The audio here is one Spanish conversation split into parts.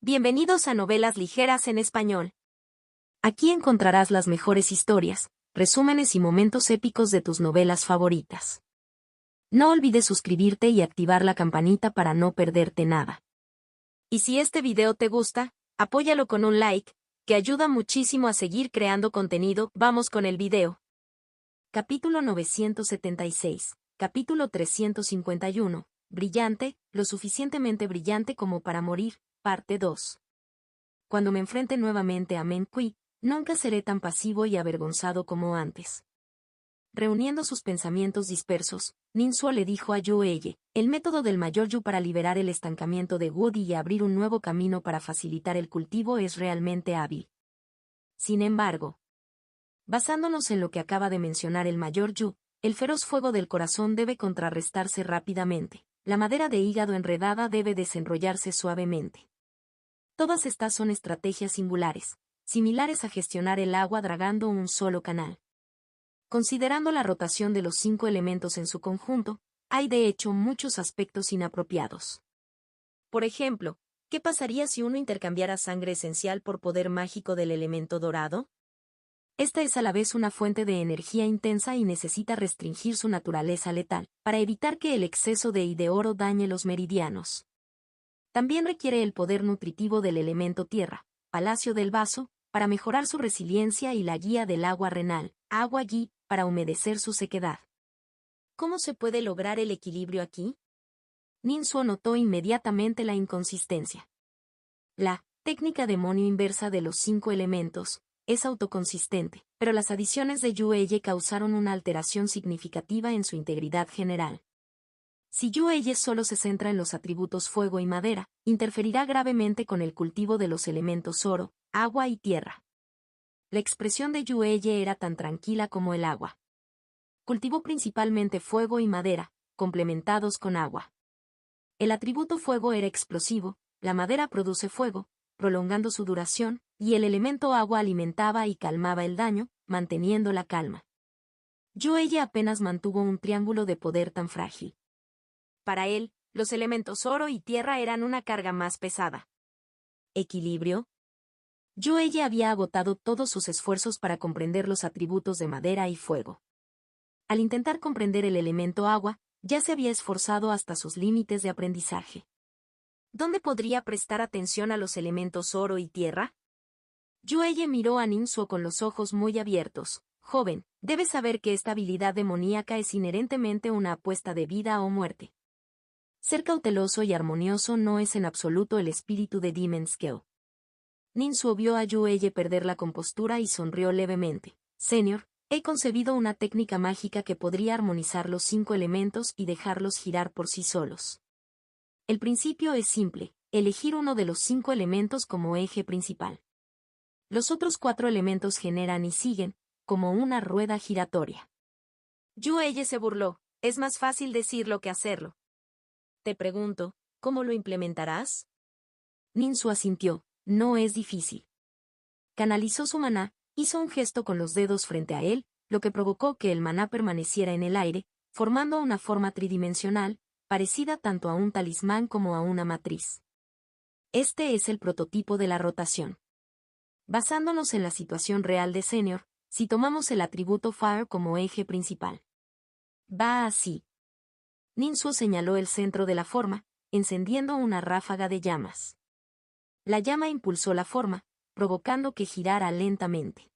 Bienvenidos a Novelas Ligeras en Español. Aquí encontrarás las mejores historias, resúmenes y momentos épicos de tus novelas favoritas. No olvides suscribirte y activar la campanita para no perderte nada. Y si este video te gusta, apóyalo con un like, que ayuda muchísimo a seguir creando contenido. Vamos con el video. Capítulo 976, capítulo 351, brillante, lo suficientemente brillante como para morir. Parte 2. Cuando me enfrente nuevamente a Men Kui, nunca seré tan pasivo y avergonzado como antes. Reuniendo sus pensamientos dispersos, Ninsuo le dijo a Yueye, el método del Mayor Yu para liberar el estancamiento de Woody y abrir un nuevo camino para facilitar el cultivo es realmente hábil. Sin embargo, basándonos en lo que acaba de mencionar el Mayor Yu, el feroz fuego del corazón debe contrarrestarse rápidamente. La madera de hígado enredada debe desenrollarse suavemente. Todas estas son estrategias singulares, similares a gestionar el agua dragando un solo canal. Considerando la rotación de los 5 elementos en su conjunto, hay de hecho muchos aspectos inapropiados. Por ejemplo, ¿qué pasaría si uno intercambiara sangre esencial por poder mágico del elemento dorado? Esta es a la vez una fuente de energía intensa y necesita restringir su naturaleza letal, para evitar que el exceso de oro dañe los meridianos. También requiere el poder nutritivo del elemento tierra, palacio del vaso, para mejorar su resiliencia y la guía del agua renal, agua yi, para humedecer su sequedad. ¿Cómo se puede lograr el equilibrio aquí? Ninsuo notó inmediatamente la inconsistencia. La técnica demonio inversa de los 5 elementos es autoconsistente, pero las adiciones de Yueye causaron una alteración significativa en su integridad general. Si Yueye solo se centra en los atributos fuego y madera, interferirá gravemente con el cultivo de los elementos oro, agua y tierra. La expresión de Yueye era tan tranquila como el agua. Cultivó principalmente fuego y madera, complementados con agua. El atributo fuego era explosivo, la madera produce fuego, prolongando su duración, y el elemento agua alimentaba y calmaba el daño, manteniendo la calma. Yueye apenas mantuvo un triángulo de poder tan frágil. Para él, los elementos oro y tierra eran una carga más pesada. ¿Equilibrio? Yueye había agotado todos sus esfuerzos para comprender los atributos de madera y fuego. Al intentar comprender el elemento agua, ya se había esforzado hasta sus límites de aprendizaje. ¿Dónde podría prestar atención a los elementos oro y tierra? Yueye miró a Ninsuo con los ojos muy abiertos. Joven, debes saber que esta habilidad demoníaca es inherentemente una apuesta de vida o muerte. Ser cauteloso y armonioso no es en absoluto el espíritu de Demon Scale. Ninsuo vio a Yueye perder la compostura y sonrió levemente. Señor, he concebido una técnica mágica que podría armonizar los 5 elementos y dejarlos girar por sí solos. El principio es simple, elegir uno de los 5 elementos como eje principal. Los otros 4 elementos generan y siguen, como una rueda giratoria. Yueye se burló, es más fácil decirlo que hacerlo. Te pregunto, ¿cómo lo implementarás? Ninsuo asintió, no es difícil. Canalizó su maná, hizo un gesto con los dedos frente a él, lo que provocó que el maná permaneciera en el aire, formando una forma tridimensional, parecida tanto a un talismán como a una matriz. Este es el prototipo de la rotación. Basándonos en la situación real de Senior, si tomamos el atributo Fire como eje principal. Va así. Ninsuo señaló el centro de la forma, encendiendo una ráfaga de llamas. La llama impulsó la forma, provocando que girara lentamente.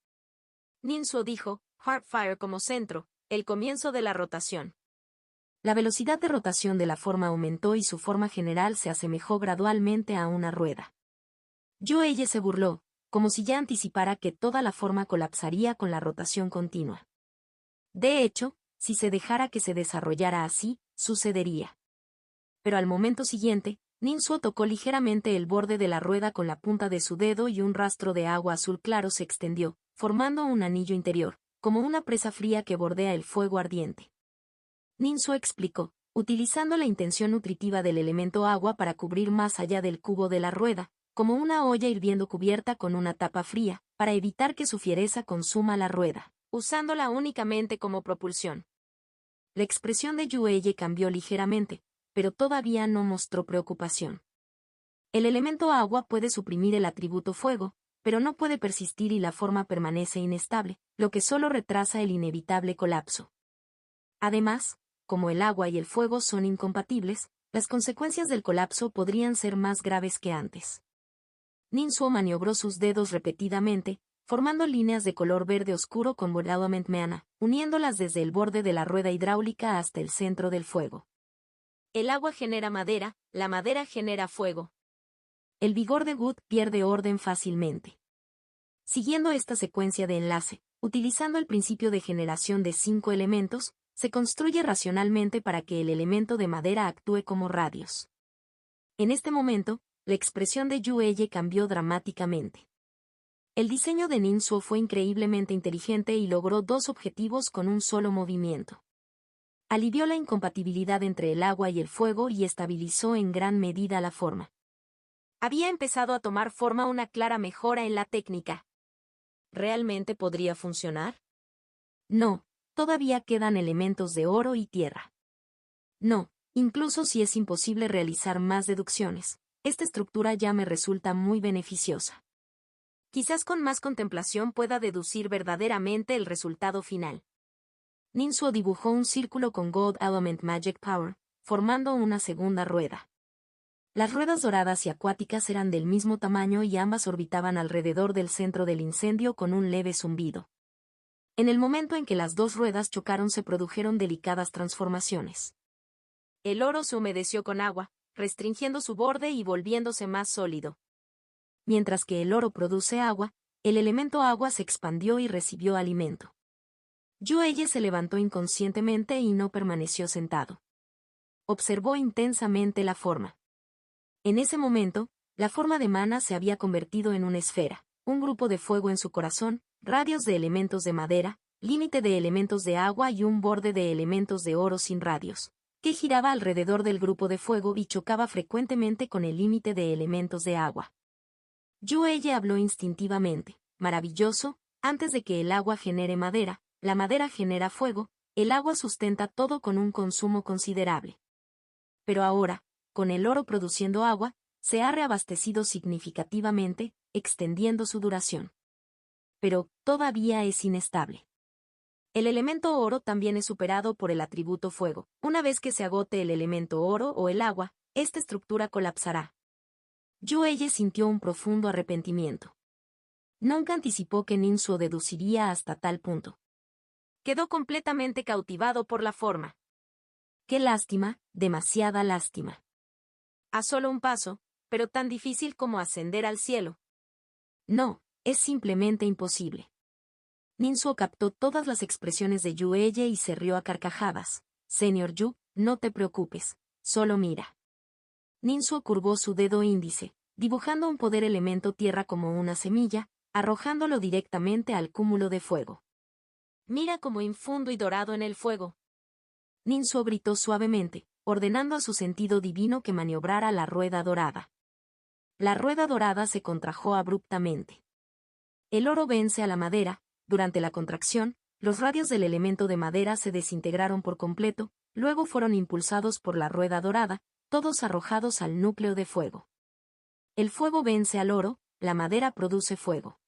Ninsuo dijo, Heartfire como centro, el comienzo de la rotación. La velocidad de rotación de la forma aumentó y su forma general se asemejó gradualmente a una rueda. Yueye se burló, como si ya anticipara que toda la forma colapsaría con la rotación continua. De hecho, si se dejara que se desarrollara así, sucedería. Pero al momento siguiente, Ninsuo tocó ligeramente el borde de la rueda con la punta de su dedo y un rastro de agua azul claro se extendió, formando un anillo interior, como una presa fría que bordea el fuego ardiente. Ninsuo explicó, utilizando la intención nutritiva del elemento agua para cubrir más allá del cubo de la rueda, como una olla hirviendo cubierta con una tapa fría, para evitar que su fiereza consuma la rueda, usándola únicamente como propulsión. La expresión de Yueye cambió ligeramente, pero todavía no mostró preocupación. El elemento agua puede suprimir el atributo fuego, pero no puede persistir y la forma permanece inestable, lo que solo retrasa el inevitable colapso. Además, como el agua y el fuego son incompatibles, las consecuencias del colapso podrían ser más graves que antes. Ninsuo maniobró sus dedos repetidamente, formando líneas de color verde oscuro con bordament meana, uniéndolas desde el borde de la rueda hidráulica hasta el centro del fuego. El agua genera madera, la madera genera fuego. El vigor de Wood pierde orden fácilmente. Siguiendo esta secuencia de enlace, utilizando el principio de generación de 5 elementos, se construye racionalmente para que el elemento de madera actúe como radios. En este momento, la expresión de Yueye cambió dramáticamente. El diseño de Ninsuo fue increíblemente inteligente y logró dos objetivos con un solo movimiento. Alivió la incompatibilidad entre el agua y el fuego y estabilizó en gran medida la forma. Había empezado a tomar forma una clara mejora en la técnica. ¿Realmente podría funcionar? No, todavía quedan elementos de oro y tierra. No, incluso si es imposible realizar más deducciones, esta estructura ya me resulta muy beneficiosa. Quizás con más contemplación pueda deducir verdaderamente el resultado final. Ninsuo dibujó un círculo con Gold Element Magic Power, formando una segunda rueda. Las ruedas doradas y acuáticas eran del mismo tamaño y ambas orbitaban alrededor del centro del incendio con un leve zumbido. En el momento en que las dos ruedas chocaron se produjeron delicadas transformaciones. El oro se humedeció con agua, restringiendo su borde y volviéndose más sólido. Mientras que el oro produce agua, el elemento agua se expandió y recibió alimento. Yueye se levantó inconscientemente y no permaneció sentado. Observó intensamente la forma. En ese momento, la forma de Mana se había convertido en una esfera, un grupo de fuego en su corazón, radios de elementos de madera, límite de elementos de agua y un borde de elementos de oro sin radios, que giraba alrededor del grupo de fuego y chocaba frecuentemente con el límite de elementos de agua. Yueye habló instintivamente, maravilloso, antes de que el agua genere madera, la madera genera fuego, el agua sustenta todo con un consumo considerable. Pero ahora, con el oro produciendo agua, se ha reabastecido significativamente, extendiendo su duración. Pero, todavía es inestable. El elemento oro también es superado por el atributo fuego. Una vez que se agote el elemento oro o el agua, esta estructura colapsará. Yueye sintió un profundo arrepentimiento. Nunca anticipó que Ninsuo deduciría hasta tal punto. Quedó completamente cautivado por la forma. Qué lástima, demasiada lástima. A solo un paso, pero tan difícil como ascender al cielo. No, es simplemente imposible. Ninsuo captó todas las expresiones de Yueye y se rió a carcajadas. Señor Yu, no te preocupes, solo mira. Ninsuo curvó su dedo índice, dibujando un poder elemento tierra como una semilla, arrojándolo directamente al cúmulo de fuego. Mira cómo infundo y dorado en el fuego. Ninsuo gritó suavemente, ordenando a su sentido divino que maniobrara la rueda dorada. La rueda dorada se contrajo abruptamente. El oro vence a la madera. Durante la contracción, los radios del elemento de madera se desintegraron por completo, luego fueron impulsados por la rueda dorada, todos arrojados al núcleo de fuego. El fuego vence al oro, la madera produce fuego.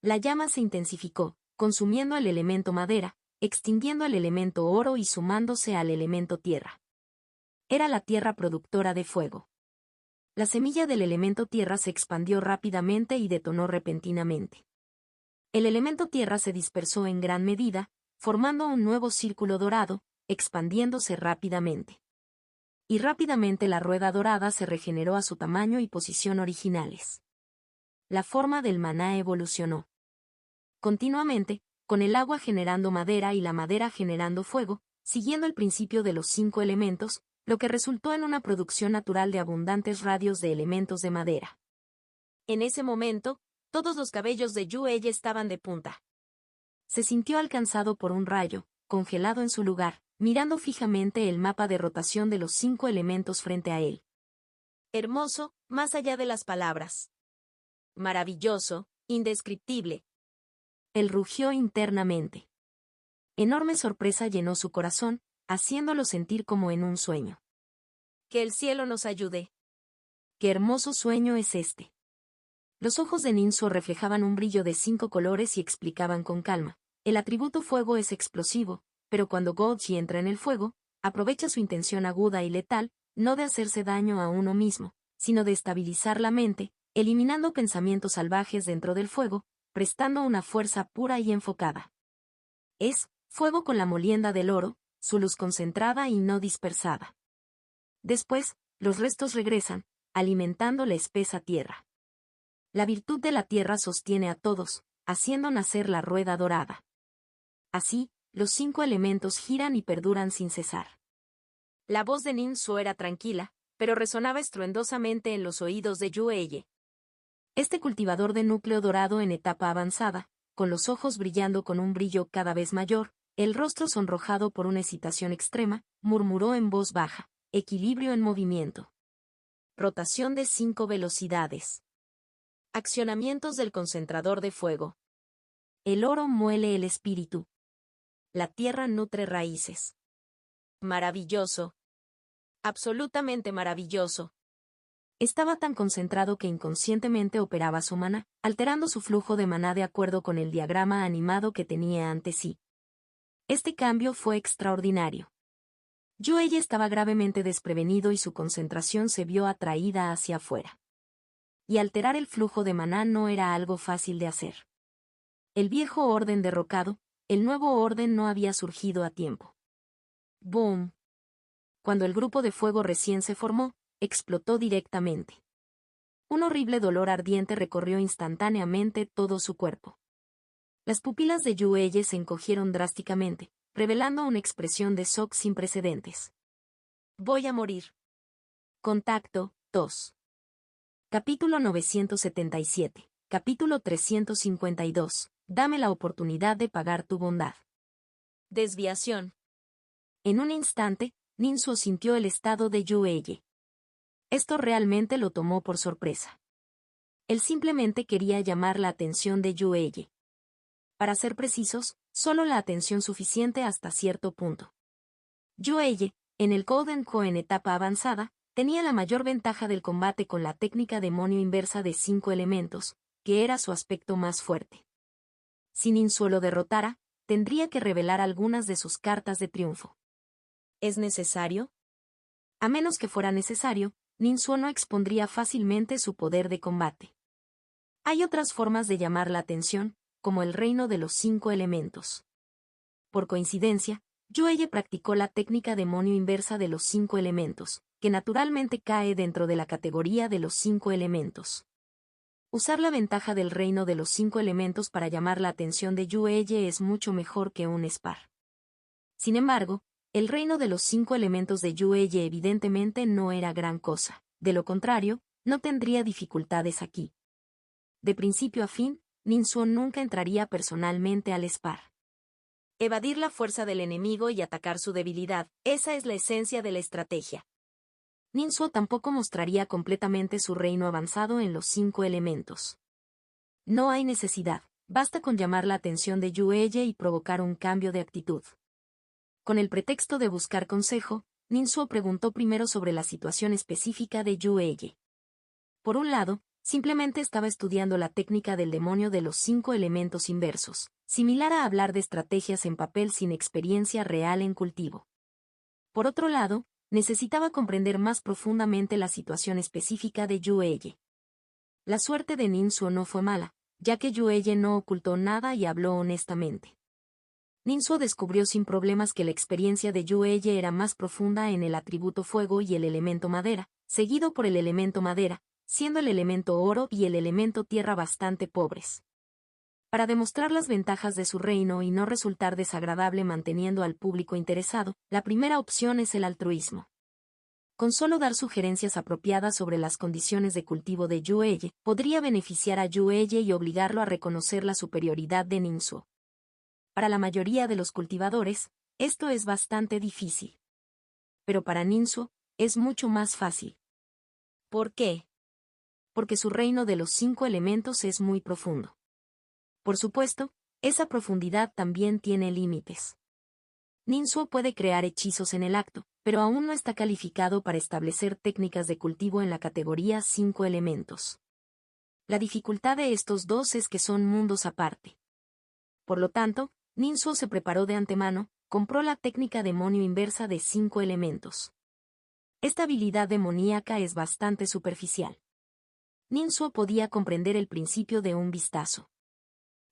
La llama se intensificó, consumiendo al elemento madera, extinguiendo al elemento oro y sumándose al elemento tierra. Era la tierra productora de fuego. La semilla del elemento tierra se expandió rápidamente y detonó repentinamente. El elemento tierra se dispersó en gran medida, formando un nuevo círculo dorado, expandiéndose rápidamente. Y rápidamente la rueda dorada se regeneró a su tamaño y posición originales. La forma del maná evolucionó. Continuamente, con el agua generando madera y la madera generando fuego, siguiendo el principio de los 5 elementos, lo que resultó en una producción natural de abundantes radios de elementos de madera. En ese momento, todos los cabellos de Yueye estaban de punta. Se sintió alcanzado por un rayo, congelado en su lugar, mirando fijamente el mapa de rotación de los 5 elementos frente a él. Hermoso, más allá de las palabras. Maravilloso, indescriptible. Él rugió internamente. Enorme sorpresa llenó su corazón, haciéndolo sentir como en un sueño. Que el cielo nos ayude. qué hermoso sueño es este. Los ojos de Ninsuo reflejaban un brillo de 5 colores y explicaban con calma. El atributo fuego es explosivo, pero cuando Goji entra en el fuego, aprovecha su intención aguda y letal, no de hacerse daño a uno mismo, sino de estabilizar la mente, eliminando pensamientos salvajes dentro del fuego, prestando una fuerza pura y enfocada. Es fuego con la molienda del oro, su luz concentrada y no dispersada. Después, los restos regresan, alimentando la espesa tierra. La virtud de la tierra sostiene a todos, haciendo nacer la rueda dorada. Así, los 5 elementos giran y perduran sin cesar. La voz de Ninsuo era tranquila, pero resonaba estruendosamente en los oídos de Yueye. Este cultivador de núcleo dorado en etapa avanzada, con los ojos brillando con un brillo cada vez mayor, el rostro sonrojado por una excitación extrema, murmuró en voz baja: equilibrio en movimiento. Rotación de 5 velocidades. Accionamientos del concentrador de fuego. El oro muele el espíritu. La tierra nutre raíces. Maravilloso. Absolutamente maravilloso. Estaba tan concentrado que inconscientemente operaba su maná, alterando su flujo de maná de acuerdo con el diagrama animado que tenía ante sí. Este cambio fue extraordinario. Yueye estaba gravemente desprevenido y su concentración se vio atraída hacia afuera. Y alterar el flujo de maná no era algo fácil de hacer. El viejo orden derrocado, el nuevo orden no había surgido a tiempo. ¡Boom! Cuando el grupo de fuego recién se formó, explotó directamente. Un horrible dolor ardiente recorrió instantáneamente todo su cuerpo. Las pupilas de Yueye se encogieron drásticamente, revelando una expresión de shock sin precedentes. Voy a morir. Contacto 2. Capítulo 977. Capítulo 352. Dame la oportunidad de pagar tu bondad. Desviación. En un instante, Ninsuo sintió el estado de Yueye. Esto realmente lo tomó por sorpresa. Él simplemente quería llamar la atención de Yueye. Para ser precisos, solo la atención suficiente hasta cierto punto. Yueye, en el Golden Ko en etapa avanzada, tenía la mayor ventaja del combate con la técnica demonio inversa de 5 elementos, que era su aspecto más fuerte. Si Ninsuo lo derrotara, tendría que revelar algunas de sus cartas de triunfo. ¿Es necesario? A menos que fuera necesario, Ninsuo no expondría fácilmente su poder de combate. Hay otras formas de llamar la atención, como el reino de los 5 elementos. Por coincidencia, Yueye practicó la técnica demonio inversa de los 5 elementos, que naturalmente cae dentro de la categoría de los 5 elementos. Usar la ventaja del reino de los 5 elementos para llamar la atención de Yueye es mucho mejor que un spar. Sin embargo, el reino de los 5 elementos de Yueye evidentemente no era gran cosa, de lo contrario, no tendría dificultades aquí. De principio a fin, Ninsuo nunca entraría personalmente al spar. Evadir la fuerza del enemigo y atacar su debilidad, esa es la esencia de la estrategia. Ninsuo tampoco mostraría completamente su reino avanzado en los 5 elementos. No hay necesidad, basta con llamar la atención de Yueye y provocar un cambio de actitud. Con el pretexto de buscar consejo, Ninsuo preguntó primero sobre la situación específica de Yueye. Por un lado, simplemente estaba estudiando la técnica del demonio de los 5 elementos inversos, similar a hablar de estrategias en papel sin experiencia real en cultivo. Por otro lado, necesitaba comprender más profundamente la situación específica de Yueye. La suerte de Ninsuo no fue mala, ya que Yueye no ocultó nada y habló honestamente. Ninsuo descubrió sin problemas que la experiencia de Yueye era más profunda en el atributo fuego y el elemento madera, seguido por el elemento madera, siendo el elemento oro y el elemento tierra bastante pobres. Para demostrar las ventajas de su reino y no resultar desagradable manteniendo al público interesado, la primera opción es el altruismo. Con solo dar sugerencias apropiadas sobre las condiciones de cultivo de Yueye, podría beneficiar a Yueye y obligarlo a reconocer la superioridad de Ninsuo. Para la mayoría de los cultivadores, esto es bastante difícil. Pero para Ninsuo, es mucho más fácil. ¿Por qué? Porque su reino de los 5 elementos es muy profundo. Por supuesto, esa profundidad también tiene límites. Ninsuo puede crear hechizos en el acto, pero aún no está calificado para establecer técnicas de cultivo en la categoría 5 elementos. La dificultad de estos dos es que son mundos aparte. Por lo tanto, Ninsuo se preparó de antemano, compró la técnica demonio inversa de 5 elementos. Esta habilidad demoníaca es bastante superficial. Ninsuo podía comprender el principio de un vistazo.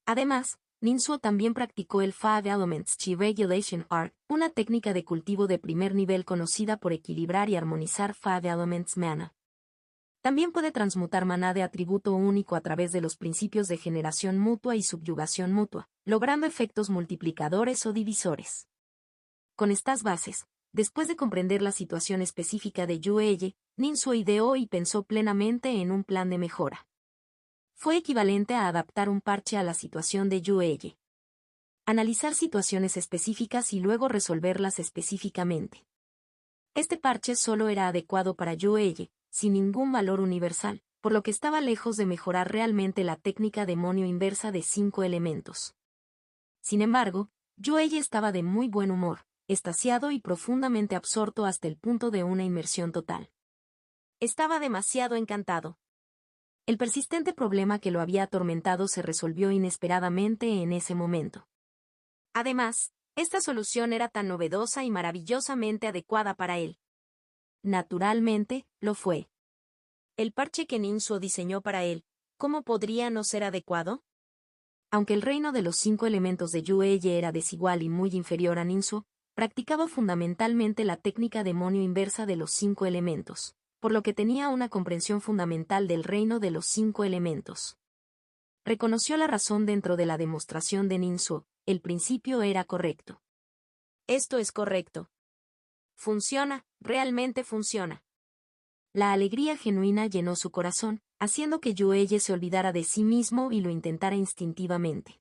Además, Ninsuo también practicó el Five Elements Chi Regulation Art, una técnica de cultivo de primer nivel conocida por equilibrar y armonizar Five Elements Mana. También puede transmutar maná de atributo único a través de los principios de generación mutua y subyugación mutua, logrando efectos multiplicadores o divisores. Con estas bases, después de comprender la situación específica de Yueye, Ninsuo ideó y pensó plenamente en un plan de mejora. Fue equivalente a adaptar un parche a la situación de Yueye. Analizar situaciones específicas y luego resolverlas específicamente. Este parche solo era adecuado para Yueye, sin ningún valor universal, por lo que estaba lejos de mejorar realmente la técnica demonio inversa de 5 elementos. Sin embargo, Yueye estaba de muy buen humor, extasiado y profundamente absorto hasta el punto de una inmersión total. Estaba demasiado encantado. El persistente problema que lo había atormentado se resolvió inesperadamente en ese momento. Además, esta solución era tan novedosa y maravillosamente adecuada para él. Naturalmente, lo fue. El parche que Ninsuo diseñó para él, ¿cómo podría no ser adecuado? Aunque el reino de los 5 elementos de Yueye era desigual y muy inferior a Ninsuo, practicaba fundamentalmente la técnica demonio inversa de los 5 elementos, por lo que tenía una comprensión fundamental del reino de los 5 elementos. Reconoció la razón dentro de la demostración de Ninsuo, el principio era correcto. Esto es correcto. Funciona, realmente funciona. La alegría genuina llenó su corazón, haciendo que Yueye se olvidara de sí mismo y lo intentara instintivamente.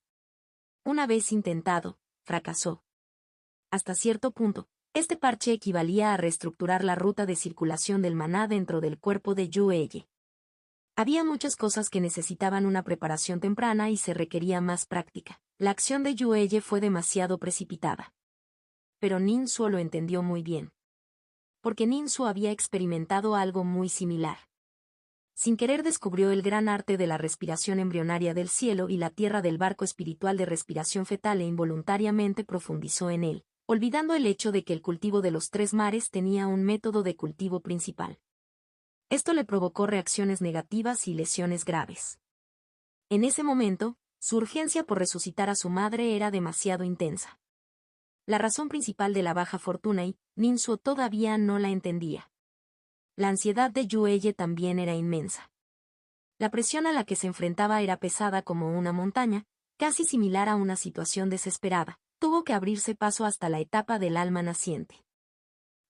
Una vez intentado, fracasó. Hasta cierto punto, este parche equivalía a reestructurar la ruta de circulación del maná dentro del cuerpo de Yueye. Había muchas cosas que necesitaban una preparación temprana y se requería más práctica. La acción de Yueye fue demasiado precipitada. Pero Ninsuo lo entendió muy bien. Porque Ninsuo había experimentado algo muy similar. Sin querer descubrió el gran arte de la respiración embrionaria del cielo y la tierra del barco espiritual de respiración fetal e involuntariamente profundizó en él, olvidando el hecho de que el cultivo de los 3 mares tenía un método de cultivo principal. Esto le provocó reacciones negativas y lesiones graves. En ese momento, su urgencia por resucitar a su madre era demasiado intensa. La razón principal de la baja fortuna y Ninsuo todavía no la entendía. La ansiedad de Yueye también era inmensa. La presión a la que se enfrentaba era pesada como una montaña, casi similar a una situación desesperada. Tuvo que abrirse paso hasta la etapa del alma naciente.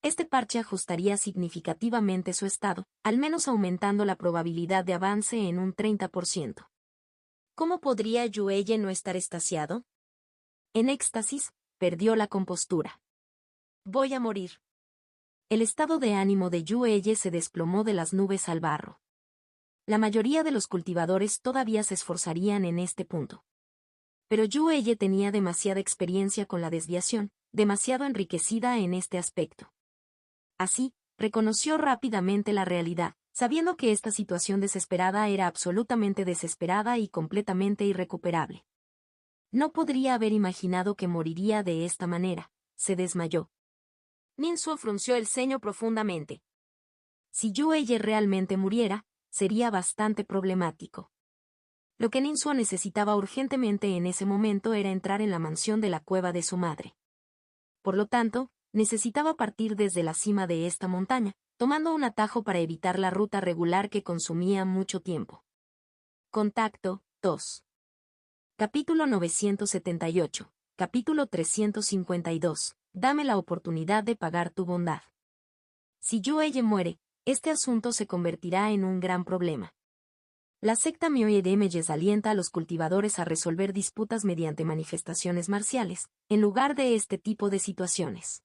Este parche ajustaría significativamente su estado, al menos aumentando la probabilidad de avance en un 30%. ¿Cómo podría Yueye no estar extasiado? En éxtasis, perdió la compostura. Voy a morir. El estado de ánimo de Yueye se desplomó de las nubes al barro. La mayoría de los cultivadores todavía se esforzarían en este punto. Pero Yueye tenía demasiada experiencia con la desviación, demasiado enriquecida en este aspecto. Así, reconoció rápidamente la realidad, sabiendo que esta situación desesperada era absolutamente desesperada y completamente irrecuperable. No podría haber imaginado que moriría de esta manera. Se desmayó. Ninsuo frunció el ceño profundamente. Si Yueye realmente muriera, sería bastante problemático. Lo que Ninsuo necesitaba urgentemente en ese momento era entrar en la mansión de la cueva de su madre. Por lo tanto, necesitaba partir desde la cima de esta montaña, tomando un atajo para evitar la ruta regular que consumía mucho tiempo. Contacto 2. Capítulo 978. Capítulo 352. Dame la oportunidad de pagar tu bondad. Si Yueye muere, este asunto se convertirá en un gran problema. La secta Myoe Demages alienta a los cultivadores a resolver disputas mediante manifestaciones marciales, en lugar de este tipo de situaciones.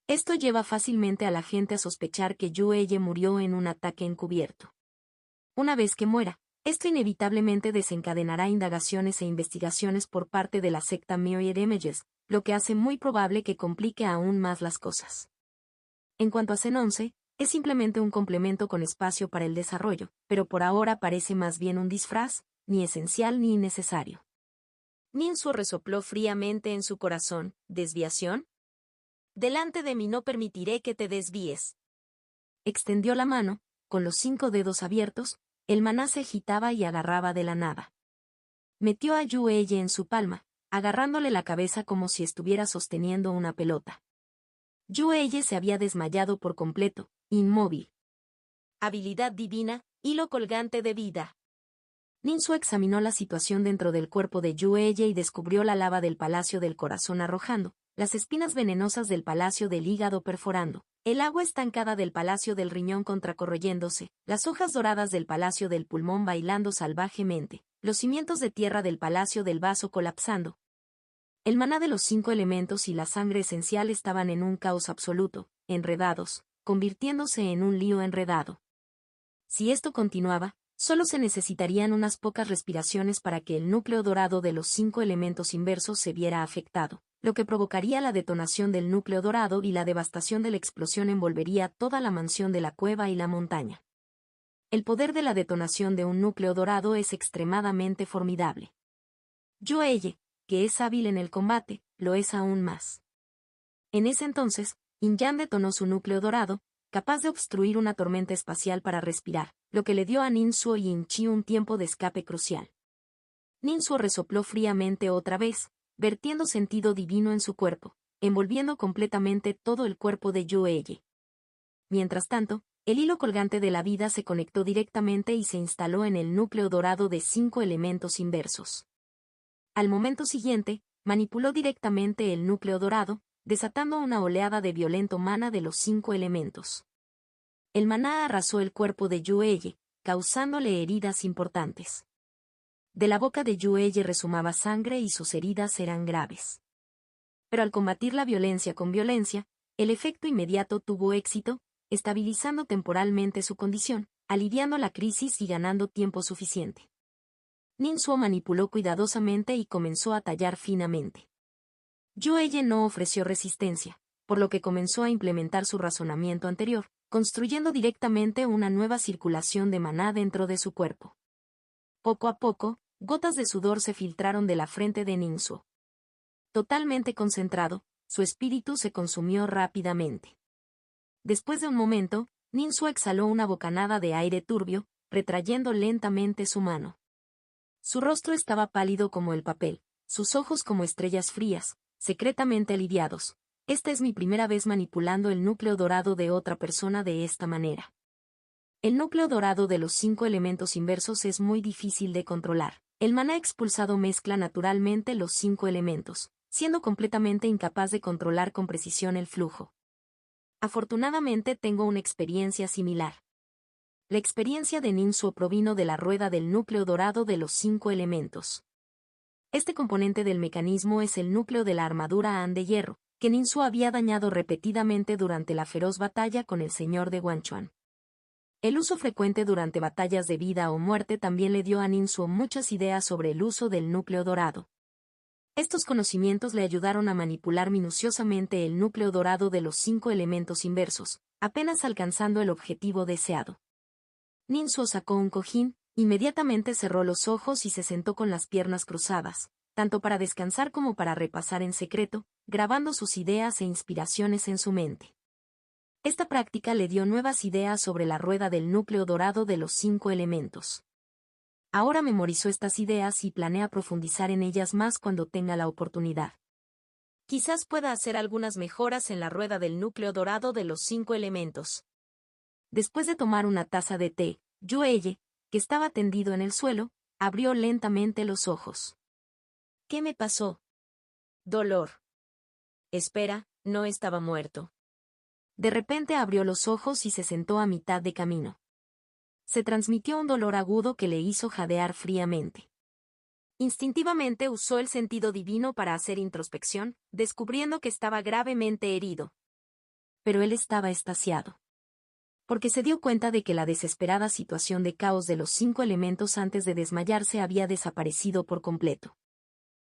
Esto lleva fácilmente a la gente a sospechar que Yueye murió en un ataque encubierto. Una vez que muera, esto inevitablemente desencadenará indagaciones e investigaciones por parte de la secta Myoe Demages, lo que hace muy probable que complique aún más las cosas. En cuanto a Zen 11, es simplemente un complemento con espacio para el desarrollo, pero por ahora parece más bien un disfraz, ni esencial ni innecesario. Ninsuo resopló fríamente en su corazón. ¿Desviación? Delante de mí no permitiré que te desvíes. Extendió la mano, con los 5 dedos abiertos, el maná se agitaba y agarraba de la nada. Metió a Yueye en su palma, agarrándole la cabeza como si estuviera sosteniendo una pelota. Yueye se había desmayado por completo, inmóvil. Habilidad divina, hilo colgante de vida. Ninsuo examinó la situación dentro del cuerpo de Yueye y descubrió la lava del palacio del corazón arrojando, las espinas venenosas del palacio del hígado perforando, el agua estancada del palacio del riñón contracorroyéndose, las hojas doradas del palacio del pulmón bailando salvajemente, los cimientos de tierra del palacio del vaso colapsando. El maná de los 5 elementos y la sangre esencial estaban en un caos absoluto, enredados, convirtiéndose en un lío enredado. Si esto continuaba, solo se necesitarían unas pocas respiraciones para que el núcleo dorado de los 5 elementos inversos se viera afectado, lo que provocaría la detonación del núcleo dorado y la devastación de la explosión envolvería toda la mansión de la cueva y la montaña. El poder de la detonación de un núcleo dorado es extremadamente formidable. Yueye, que es hábil en el combate, lo es aún más. En ese entonces, Inyan detonó su núcleo dorado, capaz de obstruir una tormenta espacial para respirar, lo que le dio a Ninsuo y Inchi un tiempo de escape crucial. Ninsuo resopló fríamente otra vez, vertiendo sentido divino en su cuerpo, envolviendo completamente todo el cuerpo de Yueye. Mientras tanto, el hilo colgante de la vida se conectó directamente y se instaló en el núcleo dorado de 5 elementos inversos. Al momento siguiente, manipuló directamente el núcleo dorado, desatando una oleada de violento maná de los 5 elementos. El maná arrasó el cuerpo de Yueye, causándole heridas importantes. De la boca de Yueye resumaba sangre y sus heridas eran graves. Pero al combatir la violencia con violencia, el efecto inmediato tuvo éxito, estabilizando temporalmente su condición, aliviando la crisis y ganando tiempo suficiente. Ninsuo manipuló cuidadosamente y comenzó a tallar finamente. Yueye no ofreció resistencia, por lo que comenzó a implementar su razonamiento anterior, construyendo directamente una nueva circulación de maná dentro de su cuerpo. Poco a poco, gotas de sudor se filtraron de la frente de Ninsuo. Totalmente concentrado, su espíritu se consumió rápidamente. Después de un momento, Ninsuo exhaló una bocanada de aire turbio, retrayendo lentamente su mano. Su rostro estaba pálido como el papel, sus ojos como estrellas frías, secretamente aliviados. Esta es mi primera vez manipulando el núcleo dorado de otra persona de esta manera. El núcleo dorado de los 5 elementos inversos es muy difícil de controlar. El maná expulsado mezcla naturalmente los 5 elementos, siendo completamente incapaz de controlar con precisión el flujo. Afortunadamente tengo una experiencia similar. La experiencia de Ninsuo provino de la rueda del núcleo dorado de los 5 elementos. Este componente del mecanismo es el núcleo de la armadura An de hierro, que Ninsuo había dañado repetidamente durante la feroz batalla con el señor de Guanchuan. El uso frecuente durante batallas de vida o muerte también le dio a Ninsuo muchas ideas sobre el uso del núcleo dorado. Estos conocimientos le ayudaron a manipular minuciosamente el núcleo dorado de los 5 elementos inversos, apenas alcanzando el objetivo deseado. Ninsuo sacó un cojín, inmediatamente cerró los ojos y se sentó con las piernas cruzadas, tanto para descansar como para repasar en secreto, grabando sus ideas e inspiraciones en su mente. Esta práctica le dio nuevas ideas sobre la rueda del núcleo dorado de los 5 elementos. Ahora memorizó estas ideas y planea profundizar en ellas más cuando tenga la oportunidad. Quizás pueda hacer algunas mejoras en la rueda del núcleo dorado de los 5 elementos. Después de tomar una taza de té, Yueye, que estaba tendido en el suelo, abrió lentamente los ojos. ¿Qué me pasó? Dolor. Espera, no estaba muerto. De repente abrió los ojos y se sentó a mitad de camino. Se transmitió un dolor agudo que le hizo jadear fríamente. Instintivamente usó el sentido divino para hacer introspección, descubriendo que estaba gravemente herido. Pero él estaba extasiado. Porque se dio cuenta de que la desesperada situación de caos de los 5 elementos antes de desmayarse había desaparecido por completo.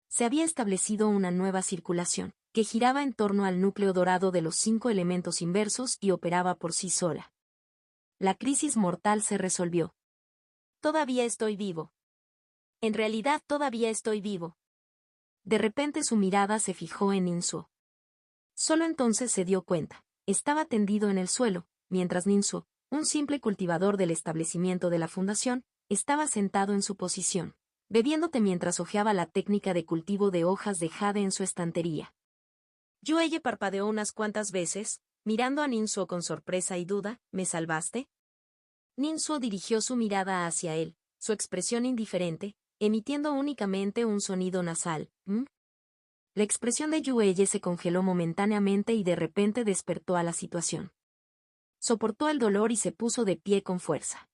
Se había establecido una nueva circulación, que giraba en torno al núcleo dorado de los 5 elementos inversos y operaba por sí sola. La crisis mortal se resolvió. Todavía estoy vivo. En realidad todavía estoy vivo. De repente su mirada se fijó en Ninsuo. Solo entonces se dio cuenta. Estaba tendido en el suelo, mientras Ninsuo, un simple cultivador del establecimiento de la fundación, estaba sentado en su posición, bebiendo té mientras hojeaba la técnica de cultivo de hojas de jade en su estantería. Yueye parpadeó unas cuantas veces, mirando a Ninsuo con sorpresa y duda. ¿Me salvaste? Ninsuo dirigió su mirada hacia él, su expresión indiferente, emitiendo únicamente un sonido nasal. La expresión de Yueye se congeló momentáneamente y de repente despertó a la situación. Soportó el dolor y se puso de pie con fuerza.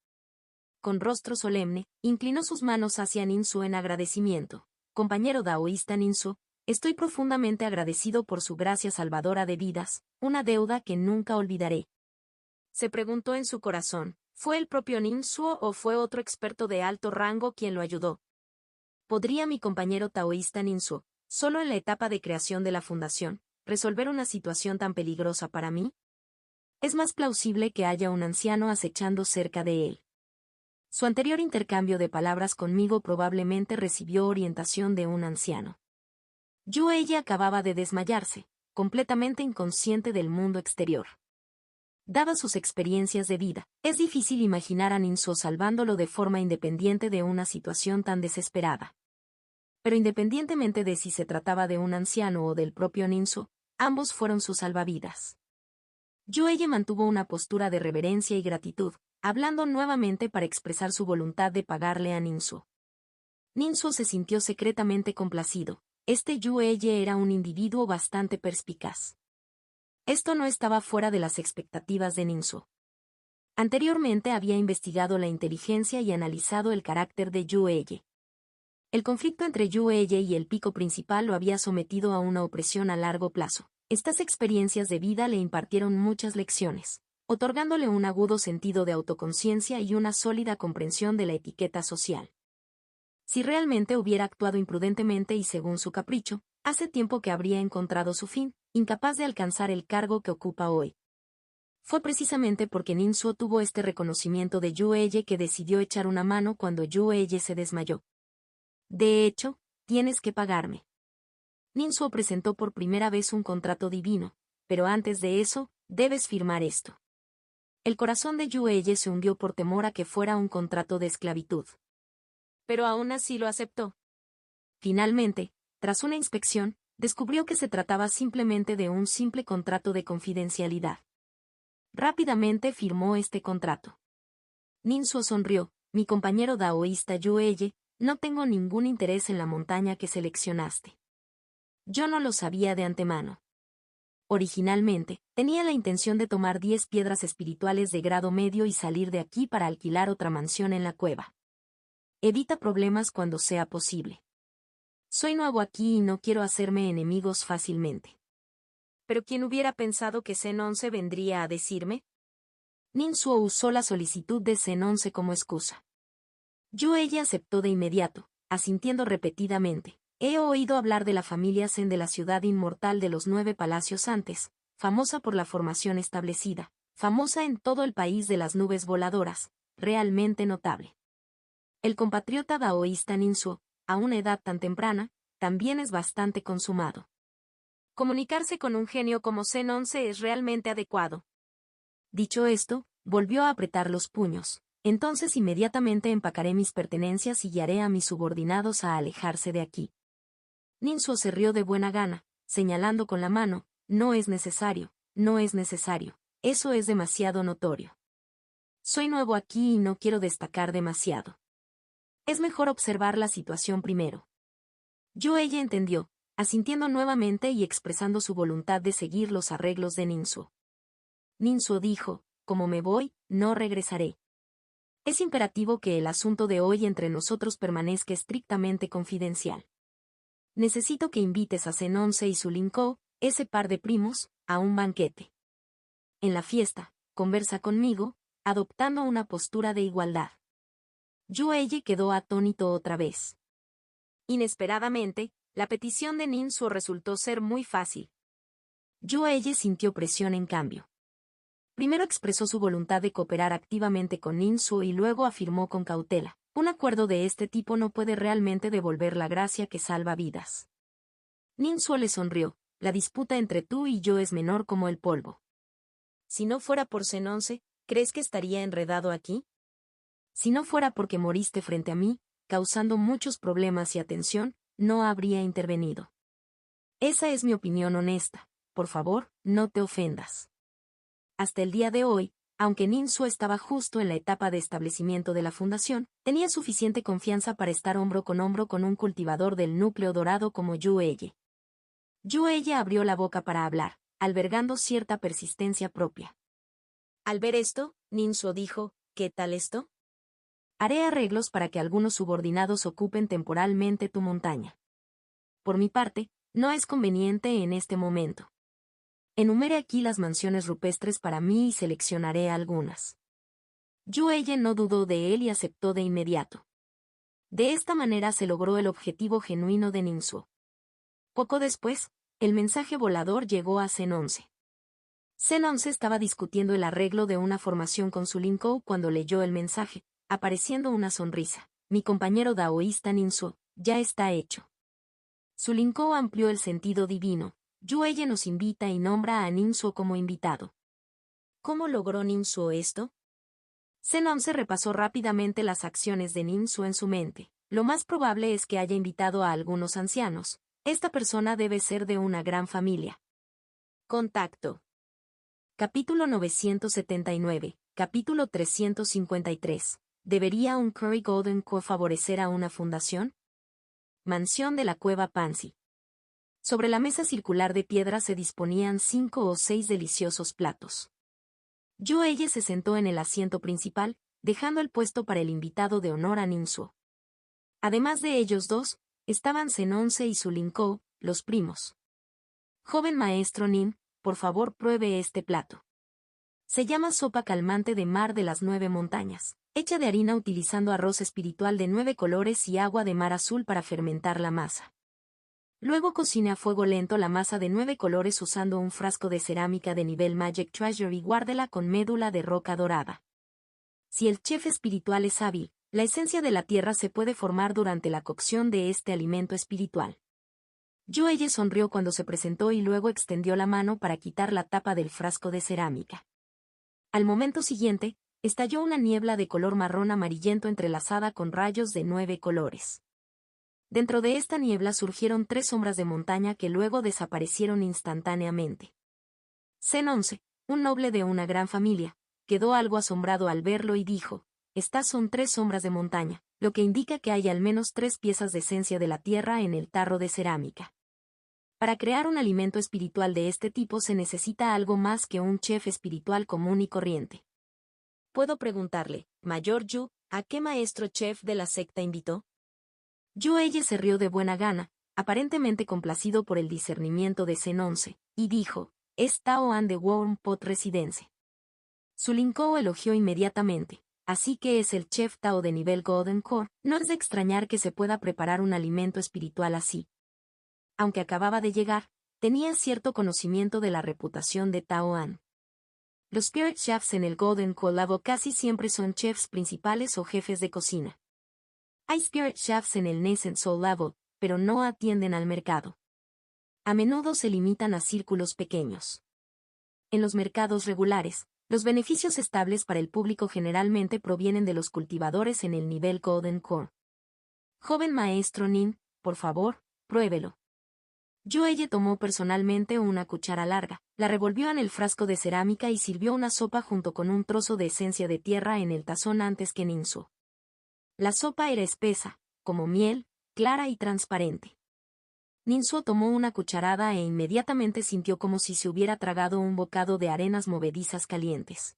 Con rostro solemne, inclinó sus manos hacia Ninsuo en agradecimiento. Compañero daoísta Ninsuo, estoy profundamente agradecido por su gracia salvadora de vidas, una deuda que nunca olvidaré. Se preguntó en su corazón, ¿fue el propio Ninsuo o fue otro experto de alto rango quien lo ayudó? ¿Podría mi compañero taoísta Ninsuo, solo en la etapa de creación de la fundación, resolver una situación tan peligrosa para mí? Es más plausible que haya un anciano acechando cerca de él. Su anterior intercambio de palabras conmigo probablemente recibió orientación de un anciano. Yueye acababa de desmayarse, completamente inconsciente del mundo exterior. Dadas sus experiencias de vida, es difícil imaginar a Ninsuo salvándolo de forma independiente de una situación tan desesperada. Pero independientemente de si se trataba de un anciano o del propio Ninsuo, ambos fueron sus salvavidas. Yueye mantuvo una postura de reverencia y gratitud, hablando nuevamente para expresar su voluntad de pagarle a Ninsuo. Ninsuo se sintió secretamente complacido. Este Yueye era un individuo bastante perspicaz. Esto no estaba fuera de las expectativas de Ninsuo. Anteriormente había investigado la inteligencia y analizado el carácter de Yueye. El conflicto entre Yueye y el pico principal lo había sometido a una opresión a largo plazo. Estas experiencias de vida le impartieron muchas lecciones, otorgándole un agudo sentido de autoconciencia y una sólida comprensión de la etiqueta social. Si realmente hubiera actuado imprudentemente y según su capricho, hace tiempo que habría encontrado su fin, incapaz de alcanzar el cargo que ocupa hoy. Fue precisamente porque Ninsuo tuvo este reconocimiento de Yueye que decidió echar una mano cuando Yueye se desmayó. De hecho, tienes que pagarme. Ninsuo presentó por primera vez un contrato divino, pero antes de eso, debes firmar esto. El corazón de Yueye se hundió por temor a que fuera un contrato de esclavitud. Pero aún así lo aceptó. Finalmente, tras una inspección, descubrió que se trataba simplemente de un simple contrato de confidencialidad. Rápidamente firmó este contrato. Ninsuo sonrió. Mi compañero daoísta Yueye, no tengo ningún interés en la montaña que seleccionaste. Yo no lo sabía de antemano. Originalmente, tenía la intención de tomar 10 piedras espirituales de grado medio y salir de aquí para alquilar otra mansión en la cueva. Evita problemas cuando sea posible. Soy nuevo aquí y no quiero hacerme enemigos fácilmente. ¿Pero quién hubiera pensado que Zen 11 vendría a decirme? Ninsuo usó la solicitud de Zen 11 como excusa. Yueye aceptó de inmediato, asintiendo repetidamente. He oído hablar de la familia Zen de la ciudad inmortal de los 9 palacios antes, famosa por la formación establecida, famosa en todo el país de las nubes voladoras, realmente notable. El compatriota daoísta Ninsuo, a una edad tan temprana, también es bastante consumado. Comunicarse con un genio como Zen 11 es realmente adecuado. Dicho esto, volvió a apretar los puños. Entonces inmediatamente empacaré mis pertenencias y guiaré a mis subordinados a alejarse de aquí. Ninsuo se rió de buena gana, señalando con la mano, no es necesario, no es necesario, eso es demasiado notorio. Soy nuevo aquí y no quiero destacar demasiado. Es mejor observar la situación primero. Yueye entendió, asintiendo nuevamente y expresando su voluntad de seguir los arreglos de Ninsuo. Ninsuo dijo, como me voy, no regresaré. Es imperativo que el asunto de hoy entre nosotros permanezca estrictamente confidencial. Necesito que invites a Zen 11 y su Linkou, ese par de primos, a un banquete. En la fiesta, conversa conmigo, adoptando una postura de igualdad. Yueye quedó atónito otra vez. Inesperadamente, La petición de Ninsuo resultó ser muy fácil. Yueye sintió presión en cambio. Primero expresó su voluntad de cooperar activamente con Ninsuo y luego afirmó con cautela: un acuerdo de este tipo no puede realmente devolver la gracia que salva vidas. Ninsuo le sonrió: la disputa entre tú y yo es menor como el polvo. Si no fuera por Zenonce, ¿crees que estaría enredado aquí? Si no fuera porque moriste frente a mí, causando muchos problemas y atención, no habría intervenido. Esa es mi opinión honesta. Por favor, no te ofendas. Hasta el día de hoy, aunque Ninsuo estaba justo en la etapa de establecimiento de la fundación, tenía suficiente confianza para estar hombro con hombro con un cultivador del núcleo dorado como Yueye. Yueye abrió la boca para hablar, albergando cierta persistencia propia. Al ver esto, Ninsuo dijo: ¿qué tal esto? Haré arreglos para que algunos subordinados ocupen temporalmente tu montaña. Por mi parte, no es conveniente en este momento. Enumere aquí las mansiones rupestres para mí y seleccionaré algunas. Yueye no dudó de él y aceptó de inmediato. De esta manera se logró el objetivo genuino de Ninsuo. Poco después, el mensaje volador llegó a Zenonce. Zenonce estaba discutiendo el arreglo de una formación con su Linkou cuando leyó el mensaje, apareciendo una sonrisa. Mi compañero daoísta Ninsuo, ya está hecho. Su Linkou amplió el sentido divino. Yueye nos invita y nombra a Ninsuo como invitado. ¿Cómo logró Ninsuo esto? Zenonce repasó rápidamente las acciones de Ninsuo en su mente. Lo más probable es que haya invitado a algunos ancianos. Esta persona debe ser de una gran familia. Contacto. Capítulo 979, capítulo 353. ¿Debería un Curry Golden Core favorecer a una fundación? Mansión de la Cueva Pansy. Sobre la mesa circular de piedra se disponían 5 o 6 deliciosos platos. Yueye se sentó en el asiento principal, dejando el puesto para el invitado de honor a Ninsuo. Además de ellos dos, estaban Zenonce y su Linkou, los primos. Joven maestro Nin, por favor pruebe este plato. Se llama sopa calmante de mar de las 9 montañas, hecha de harina utilizando arroz espiritual de 9 colores y agua de mar azul para fermentar la masa. Luego cocine a fuego lento la masa de 9 colores usando un frasco de cerámica de nivel Magic Treasure y guárdela con médula de roca dorada. Si el chef espiritual es hábil, la esencia de la tierra se puede formar durante la cocción de este alimento espiritual. Yueye sonrió cuando se presentó y luego extendió la mano para quitar la tapa del frasco de cerámica. Al momento siguiente, estalló una niebla de color marrón amarillento entrelazada con rayos de 9 colores. Dentro de esta niebla surgieron 3 sombras de montaña que luego desaparecieron instantáneamente. Zenonce, un noble de una gran familia, quedó algo asombrado al verlo y dijo: estas son 3 sombras de montaña, lo que indica que hay al menos 3 piezas de esencia de la tierra en el tarro de cerámica. Para crear un alimento espiritual de este tipo se necesita algo más que un chef espiritual común y corriente. ¿Puedo preguntarle, Mayor Yu, a qué maestro chef de la secta invitó? Yueye se rió de buena gana, aparentemente complacido por el discernimiento de Zenonce, y dijo: es Tao An de Worm Pot Residence. Su Linkou elogió inmediatamente: así que es el chef Tao de nivel Golden Core. No es de extrañar que se pueda preparar un alimento espiritual así. Aunque acababa de llegar, tenía cierto conocimiento de la reputación de Tao An. Los Spirit Chefs en el Golden Core Labo casi siempre son chefs principales o jefes de cocina. Hay Spirit Chefs en el Nascent Soul Level, pero no atienden al mercado. A menudo se limitan a círculos pequeños. En los mercados regulares, los beneficios estables para el público generalmente provienen de los cultivadores en el nivel Golden Core. Joven maestro Nin, por favor, pruébelo. Yueye tomó personalmente una cuchara larga, la revolvió en el frasco de cerámica y sirvió una sopa junto con un trozo de esencia de tierra en el tazón antes que Ninsuo. La sopa era espesa, como miel, clara y transparente. Ninsuo tomó una cucharada e inmediatamente sintió como si se hubiera tragado un bocado de arenas movedizas calientes.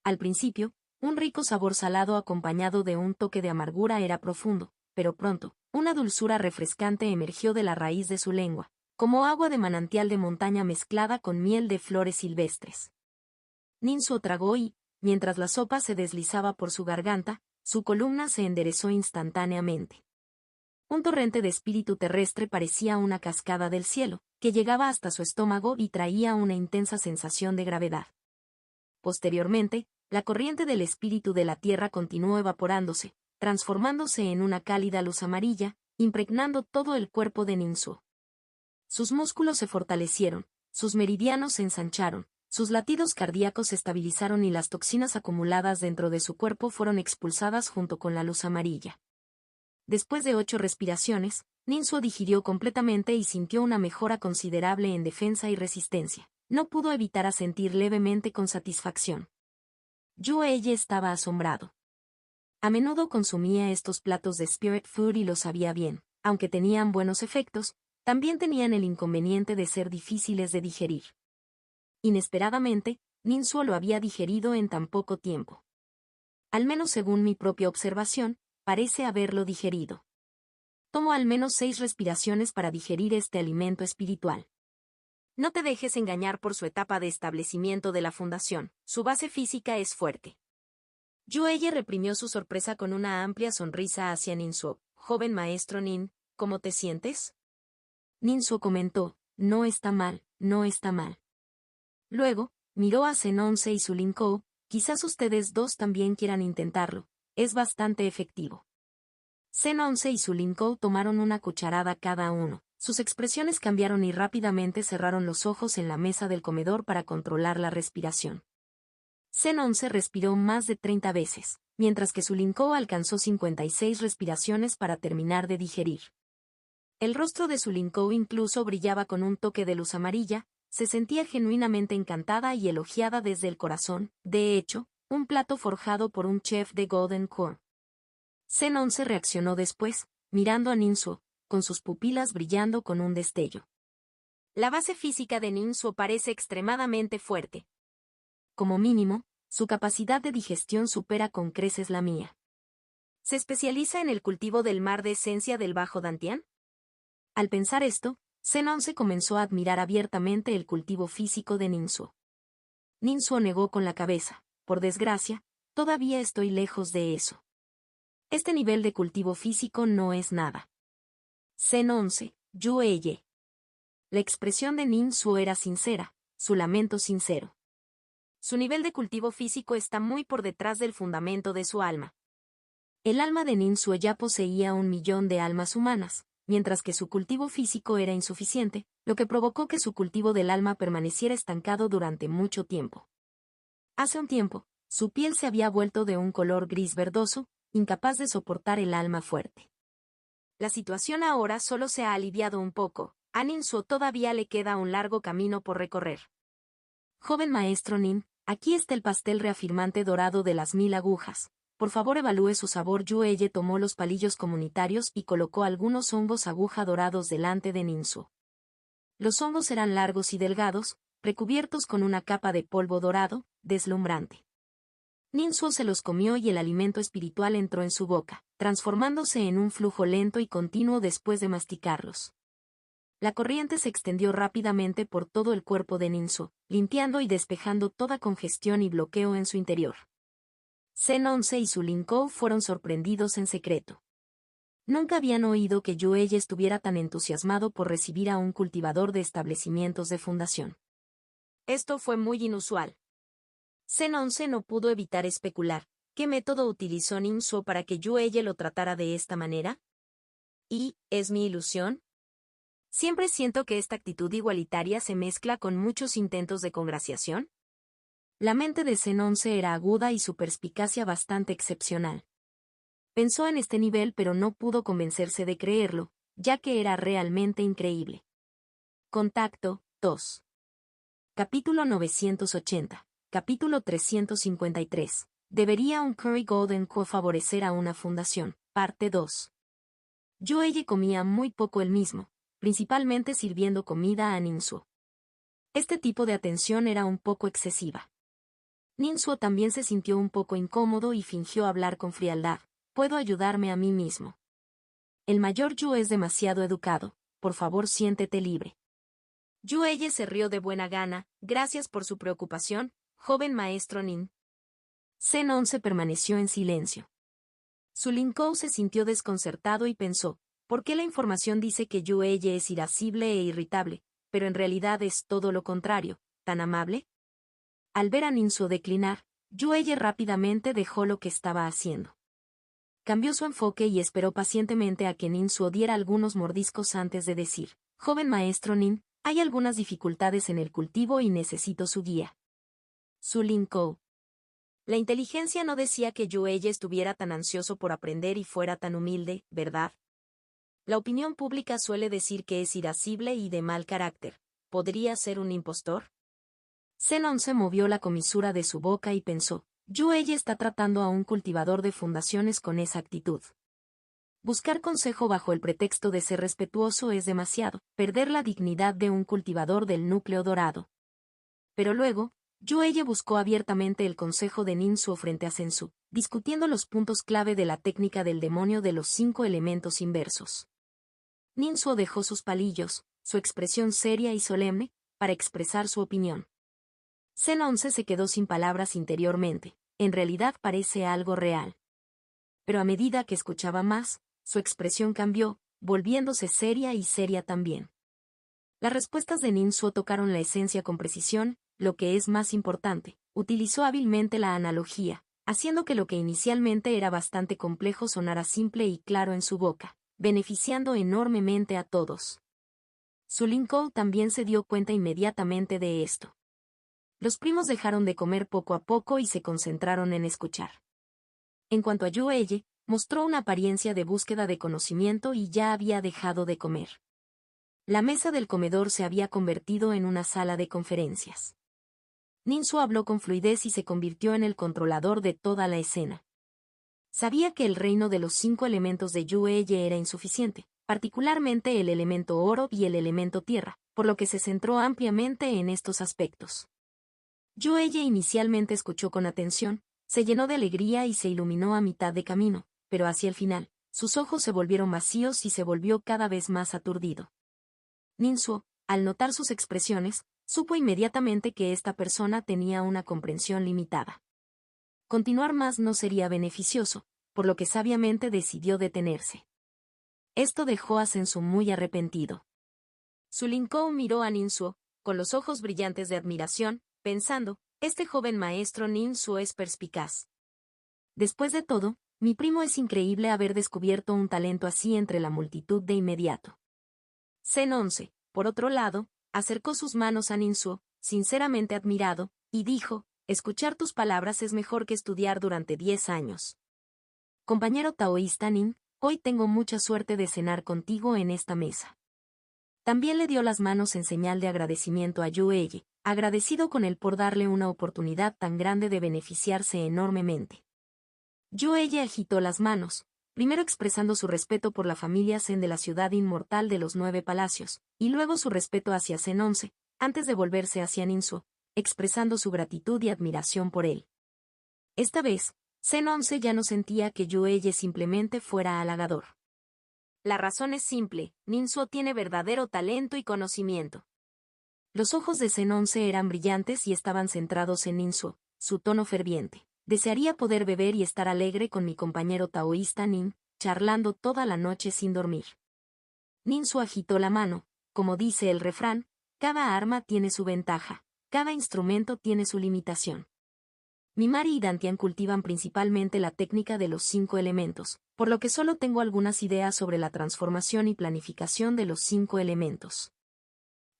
Al principio, un rico sabor salado acompañado de un toque de amargura era profundo, pero pronto, una dulzura refrescante emergió de la raíz de su lengua, como agua de manantial de montaña mezclada con miel de flores silvestres. Ninsuo tragó y, mientras la sopa se deslizaba por su garganta, su columna se enderezó instantáneamente. Un torrente de espíritu terrestre parecía una cascada del cielo, que llegaba hasta su estómago y traía una intensa sensación de gravedad. Posteriormente, la corriente del espíritu de la tierra continuó evaporándose, transformándose en una cálida luz amarilla, impregnando todo el cuerpo de Ninsuo. Sus músculos se fortalecieron, sus meridianos se ensancharon, sus latidos cardíacos se estabilizaron y las toxinas acumuladas dentro de su cuerpo fueron expulsadas junto con la luz amarilla. Después de 8 respiraciones, Ninsuo digirió completamente y sintió una mejora considerable en defensa y resistencia. No pudo evitar asentir levemente con satisfacción. Yueye estaba asombrado. A menudo consumía estos platos de Spirit Food y lo sabía bien. Aunque tenían buenos efectos, también tenían el inconveniente de ser difíciles de digerir. Inesperadamente, Ninsuo lo había digerido en tan poco tiempo. Al menos según mi propia observación, parece haberlo digerido. Tomó al menos 6 respiraciones para digerir este alimento espiritual. No te dejes engañar por su etapa de establecimiento de la fundación, su base física es fuerte. Yueye reprimió su sorpresa con una amplia sonrisa hacia Ninsuo. Joven maestro Nin, ¿cómo te sientes? Ninsuo comentó, no está mal, no está mal. Luego, miró a Zenonce y su Linkou, quizás ustedes dos también quieran intentarlo, es bastante efectivo. Zenonce y su Linkou tomaron una cucharada cada uno. Sus expresiones cambiaron y rápidamente cerraron los ojos en la mesa del comedor para controlar la respiración. Zenonce respiró más de 30 veces, mientras que su Linkou alcanzó 56 respiraciones para terminar de digerir. El rostro de su Linkou incluso brillaba con un toque de luz amarilla, se sentía genuinamente encantada y elogiada desde el corazón, de hecho, un plato forjado por un chef de Golden Core. Zenonce reaccionó después, mirando a Ninsuo, con sus pupilas brillando con un destello. La base física de Ninsuo parece extremadamente fuerte. Como mínimo, su capacidad de digestión supera con creces la mía. ¿Se especializa en el cultivo del mar de esencia del Bajo Dantian? Al pensar esto, Zenonce comenzó a admirar abiertamente el cultivo físico de Ninsuo. Ninsuo negó con la cabeza, por desgracia, todavía estoy lejos de eso. Este nivel de cultivo físico no es nada. Zenonce, Yueye. La expresión de Ninsuo era sincera, su lamento sincero. Su nivel de cultivo físico está muy por detrás del fundamento de su alma. El alma de Ninsuo ya poseía 1.000.000 de almas humanas, mientras que su cultivo físico era insuficiente, lo que provocó que su cultivo del alma permaneciera estancado durante mucho tiempo. Hace un tiempo, su piel se había vuelto de un color gris verdoso, incapaz de soportar el alma fuerte. La situación ahora solo se ha aliviado un poco, a Ninsuo todavía le queda un largo camino por recorrer. Joven maestro Nin, aquí está el pastel reafirmante dorado de las 1000 agujas. Por favor evalúe su sabor. Yueye tomó los palillos comunitarios y colocó algunos hongos aguja dorados delante de Ninsuo. Los hongos eran largos y delgados, recubiertos con una capa de polvo dorado, deslumbrante. Ninsuo se los comió y el alimento espiritual entró en su boca, transformándose en un flujo lento y continuo después de masticarlos. La corriente se extendió rápidamente por todo el cuerpo de Ninsuo, limpiando y despejando toda congestión y bloqueo en su interior. Zenonce y su Linkou fueron sorprendidos en secreto. Nunca habían oído que Yueye estuviera tan entusiasmado por recibir a un cultivador de establecimientos de fundación. Esto fue muy inusual. Zenonce no pudo evitar especular, ¿qué método utilizó Ninsuo para que Yueye lo tratara de esta manera? ¿Y, es mi ilusión? Siempre siento que esta actitud igualitaria se mezcla con muchos intentos de congraciación. La mente de Zenonce era aguda y su perspicacia bastante excepcional. Pensó en este nivel pero no pudo convencerse de creerlo, ya que era realmente increíble. Contacto 2. Capítulo 980. Capítulo 353. ¿Debería un Curry Golden Core favorecer a una fundación? Parte 2. Yueye comía muy poco él mismo, principalmente sirviendo comida a Ninsuo. Este tipo de atención era un poco excesiva. Ninsuo también se sintió un poco incómodo y fingió hablar con frialdad. Puedo ayudarme a mí mismo. El mayor Yu es demasiado educado, por favor siéntete libre. Yueye se rió de buena gana, gracias por su preocupación, joven maestro Nin. Zenonce permaneció en silencio. Su Linkou se sintió desconcertado y pensó, ¿Por qué la información dice que Yueye es irascible e irritable, pero en realidad es todo lo contrario, tan amable? Al ver a Ninsuo declinar, Yueye rápidamente dejó lo que estaba haciendo. Cambió su enfoque y esperó pacientemente a que Ninsuo diera algunos mordiscos antes de decir: joven maestro Nin, hay algunas dificultades en el cultivo y necesito su guía. Su Linkou. La inteligencia no decía que Yueye estuviera tan ansioso por aprender y fuera tan humilde, ¿verdad? La opinión pública suele decir que es irascible y de mal carácter. ¿Podría ser un impostor? Zenon se movió la comisura de su boca y pensó: Yueye está tratando a un cultivador de fundaciones con esa actitud. Buscar consejo bajo el pretexto de ser respetuoso es demasiado, perder la dignidad de un cultivador del núcleo dorado. Pero luego, Yueye buscó abiertamente el consejo de Ninsuo frente a Sensu, discutiendo los puntos clave de la técnica del demonio de los 5 elementos inversos. Ninsuo dejó sus palillos, su expresión seria y solemne, para expresar su opinión. Zenon se quedó sin palabras interiormente. En realidad parece algo real. Pero a medida que escuchaba más, su expresión cambió, volviéndose seria y seria también. Las respuestas de Ninsuo tocaron la esencia con precisión, lo que es más importante, utilizó hábilmente la analogía, haciendo que lo que inicialmente era bastante complejo sonara simple y claro en su boca, beneficiando enormemente a todos. Su Linkou también se dio cuenta inmediatamente de esto. Los primos dejaron de comer poco a poco y se concentraron en escuchar. En cuanto a Yueye, mostró una apariencia de búsqueda de conocimiento y ya había dejado de comer. La mesa del comedor se había convertido en una sala de conferencias. Ninsuo habló con fluidez y se convirtió en el controlador de toda la escena. Sabía que el reino de los 5 elementos de Yueye era insuficiente, particularmente el elemento oro y el elemento tierra, por lo que se centró ampliamente en estos aspectos. Yueye inicialmente escuchó con atención, se llenó de alegría y se iluminó a mitad de camino, pero hacia el final, sus ojos se volvieron vacíos y se volvió cada vez más aturdido. Ninsuo, al notar sus expresiones, supo inmediatamente que esta persona tenía una comprensión limitada. Continuar más no sería beneficioso, por lo que sabiamente decidió detenerse. Esto dejó a Sensu muy arrepentido. Su Linkou miró a Ninsuo, con los ojos brillantes de admiración, pensando: este joven maestro Ninsuo es perspicaz. Después de todo, mi primo es increíble haber descubierto un talento así entre la multitud de inmediato. Zen 11, por otro lado, acercó sus manos a Ninsuo, sinceramente admirado, y dijo: escuchar tus palabras es mejor que estudiar durante 10 años. Compañero taoísta Nin, hoy tengo mucha suerte de cenar contigo en esta mesa. También le dio las manos en señal de agradecimiento a Yueye, agradecido con él por darle una oportunidad tan grande de beneficiarse enormemente. Yueye agitó las manos, primero expresando su respeto por la familia Zen de la ciudad inmortal de los 9 palacios, y luego su respeto hacia Zen 11, antes de volverse hacia Ninsuo, expresando su gratitud y admiración por él. Esta vez, Zen 11 ya no sentía que Yueye simplemente fuera halagador. La razón es simple: Ninsuo tiene verdadero talento y conocimiento. Los ojos de Zen 11 eran brillantes y estaban centrados en Ninsuo, su tono ferviente. Desearía poder beber y estar alegre con mi compañero taoísta Nin, charlando toda la noche sin dormir. Ninsuo agitó la mano, como dice el refrán: cada arma tiene su ventaja, cada instrumento tiene su limitación. Mimari y Dantian cultivan principalmente la técnica de los 5 elementos, por lo que solo tengo algunas ideas sobre la transformación y planificación de los 5 elementos.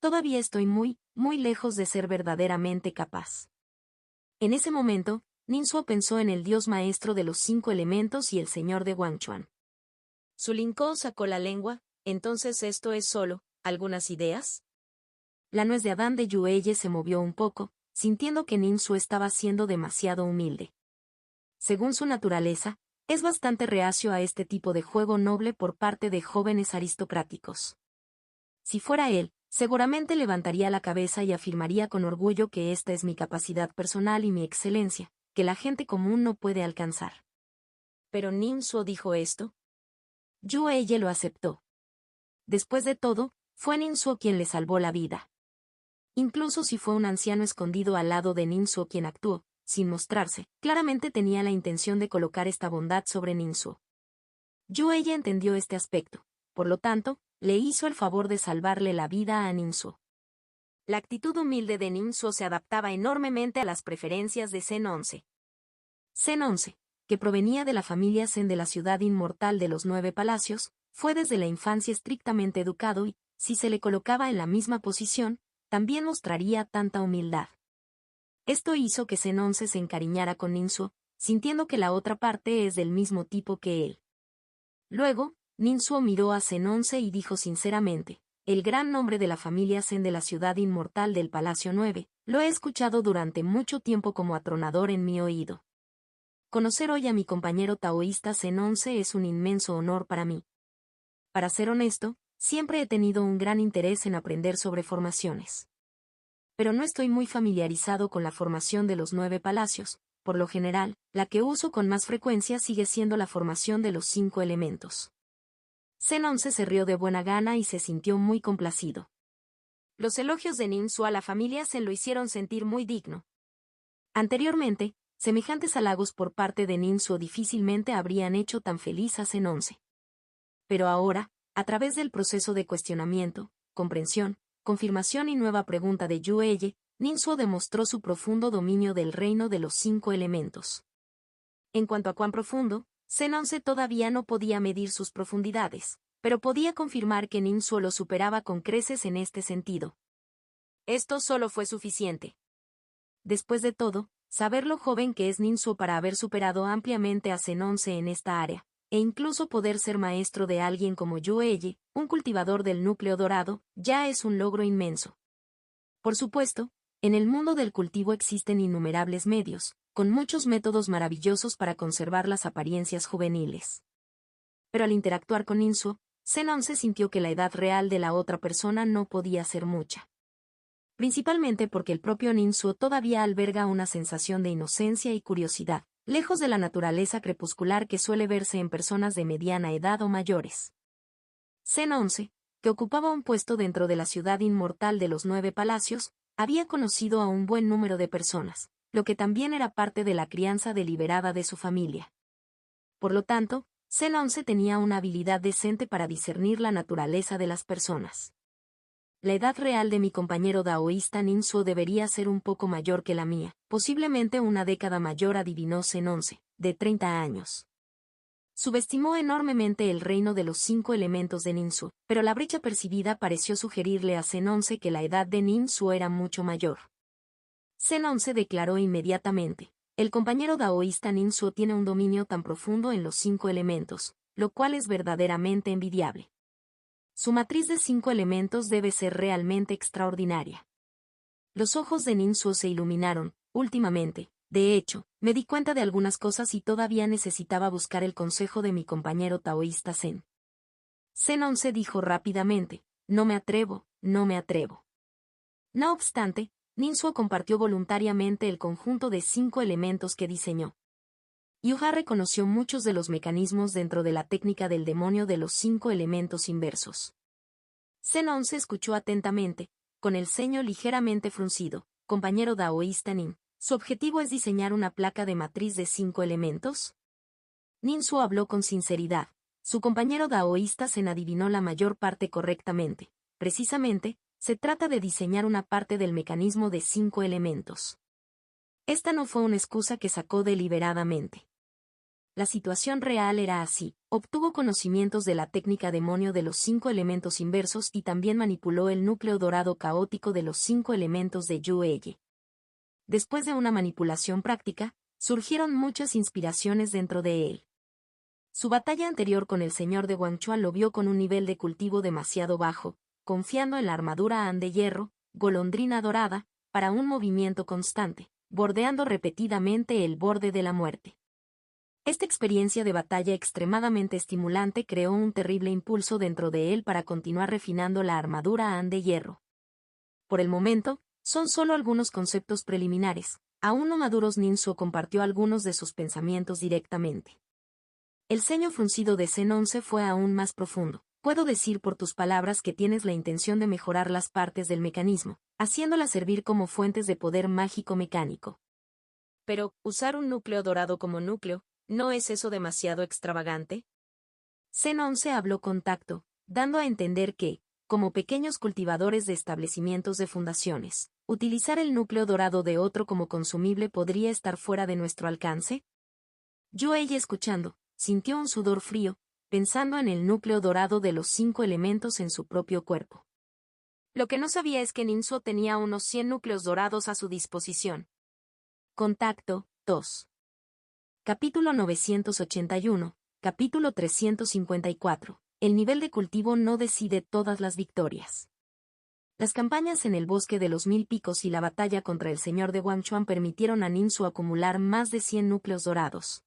Todavía estoy muy lejos de ser verdaderamente capaz. En ese momento, Ninsuo pensó en el dios maestro de los 5 elementos y el señor de Wangchuan. Su Linkou sacó la lengua: ¿entonces esto es solo algunas ideas? La nuez de Adán de Yueye se movió un poco, sintiendo que Ninsuo estaba siendo demasiado humilde. Según su naturaleza, es bastante reacio a este tipo de juego noble por parte de jóvenes aristocráticos. Si fuera él, seguramente levantaría la cabeza y afirmaría con orgullo que esta es mi capacidad personal y mi excelencia, que la gente común no puede alcanzar. ¿Pero Ninsuo dijo esto? Yueye lo aceptó. Después de todo, fue Ninsuo quien le salvó la vida. Incluso si fue un anciano escondido al lado de Ninsuo quien actuó, sin mostrarse, claramente tenía la intención de colocar esta bondad sobre Ninsuo. Yueye entendió este aspecto, Por lo tanto, le hizo el favor de salvarle la vida a Ninsuo. La actitud humilde de Ninsuo se adaptaba enormemente a las preferencias de Zen 11. Zen 11, que provenía de la familia Zen de la ciudad inmortal de los 9 palacios, fue desde la infancia estrictamente educado y, si se le colocaba en la misma posición, también mostraría tanta humildad. Esto hizo que Zen 11 se encariñara con Ninsuo, sintiendo que la otra parte es del mismo tipo que él. Luego, Ninsuo miró a Zen 11 y dijo sinceramente: el gran nombre de la familia Zen de la ciudad inmortal del Palacio 9, lo he escuchado durante mucho tiempo como atronador en mi oído. Conocer hoy a mi compañero taoísta Zen 11 es un inmenso honor para mí. Para ser honesto, siempre he tenido un gran interés en aprender sobre formaciones. Pero no estoy muy familiarizado con la formación de los 9 palacios. Por lo general, la que uso con más frecuencia sigue siendo la formación de los 5 elementos. Zen 11 se rió de buena gana y se sintió muy complacido. Los elogios de Ninsuo a la familia Zen lo hicieron sentir muy digno. Anteriormente, semejantes halagos por parte de Ninsuo difícilmente habrían hecho tan feliz a Zen 11. Pero ahora, a través del proceso de cuestionamiento, comprensión, confirmación y nueva pregunta de Yueye, Ninsuo demostró su profundo dominio del reino de los 5 elementos. En cuanto a cuán profundo, Zen 11 todavía no podía medir sus profundidades, pero podía confirmar que Ninsuo lo superaba con creces en este sentido. Esto solo fue suficiente. Después de todo, saber lo joven que es Ninsuo para haber superado ampliamente a Zen 11 en esta área, e incluso poder ser maestro de alguien como Yueye, un cultivador del núcleo dorado, ya es un logro inmenso. Por supuesto, en el mundo del cultivo existen innumerables medios, con muchos métodos maravillosos para conservar las apariencias juveniles. Pero al interactuar con Ninsuo, Zen 11 sintió que la edad real de la otra persona no podía ser mucha. Principalmente porque el propio Ninsuo todavía alberga una sensación de inocencia y curiosidad, lejos de la naturaleza crepuscular que suele verse en personas de mediana edad o mayores. Zen 11, que ocupaba un puesto dentro de la ciudad inmortal de los 9 palacios, había conocido a un buen número de personas, lo que también era parte de la crianza deliberada de su familia. Por lo tanto, Zen 11 tenía una habilidad decente para discernir la naturaleza de las personas. La edad real de mi compañero daoísta Ninsuo debería ser un poco mayor que la mía, posiblemente una década mayor, adivinó Zen 11, de 30 años. Subestimó enormemente el reino de los 5 elementos de Ninsuo, pero la brecha percibida pareció sugerirle a Zen 11 que la edad de Ninsuo era mucho mayor. Zen 11 declaró inmediatamente: el compañero daoísta Ninsuo tiene un dominio tan profundo en los 5 elementos, lo cual es verdaderamente envidiable. Su matriz de 5 elementos debe ser realmente extraordinaria. Los ojos de Ninsuo se iluminaron. Últimamente, de hecho, me di cuenta de algunas cosas y todavía necesitaba buscar el consejo de mi compañero taoísta Zen. Zen 11 dijo rápidamente: no me atrevo, no me atrevo. No obstante, Ninsuo compartió voluntariamente el conjunto de 5 elementos que diseñó. Yuha reconoció muchos de los mecanismos dentro de la técnica del demonio de los 5 elementos inversos. Zen 11 escuchó atentamente, con el ceño ligeramente fruncido. Compañero daoísta Nin, ¿su objetivo es diseñar una placa de matriz de 5 elementos? Ninsuo habló con sinceridad. Su compañero daoísta Zen adivinó la mayor parte correctamente. Precisamente, se trata de diseñar una parte del mecanismo de 5 elementos. Esta no fue una excusa que sacó deliberadamente. La situación real era así: obtuvo conocimientos de la técnica demonio de los 5 elementos inversos y también manipuló el núcleo dorado caótico de los 5 elementos de Yueye. Después de una manipulación práctica, surgieron muchas inspiraciones dentro de él. Su batalla anterior con el señor de Guangchuan lo vio con un nivel de cultivo demasiado bajo, confiando en la armadura Han de hierro, golondrina dorada, para un movimiento constante, bordeando repetidamente el borde de la muerte. Esta experiencia de batalla extremadamente estimulante creó un terrible impulso dentro de él para continuar refinando la armadura Han de hierro. Por el momento, son solo algunos conceptos preliminares. Aún no maduros. Ninsuo compartió algunos de sus pensamientos directamente. El ceño fruncido de Zen 11 fue aún más profundo. Puedo decir por tus palabras que tienes la intención de mejorar las partes del mecanismo, haciéndolas servir como fuentes de poder mágico mecánico. Pero, ¿usar un núcleo dorado como núcleo, no es eso demasiado extravagante? Zen 11 habló con tacto. dando a entender que, como pequeños cultivadores de establecimientos de fundaciones, ¿utilizar el núcleo dorado de otro como consumible podría estar fuera de nuestro alcance? Joey, escuchando, sintió un sudor frío, pensando en el núcleo dorado de los 5 elementos en su propio cuerpo. Lo que no sabía es que Ninsuo tenía unos 100 núcleos dorados a su disposición. Contacto 2. Capítulo 981, capítulo 354. El nivel de cultivo no decide todas las victorias. Las campañas en el bosque de los 1000 picos y la batalla contra el señor de Wangchuan permitieron a Ninsuo acumular más de 100 núcleos dorados.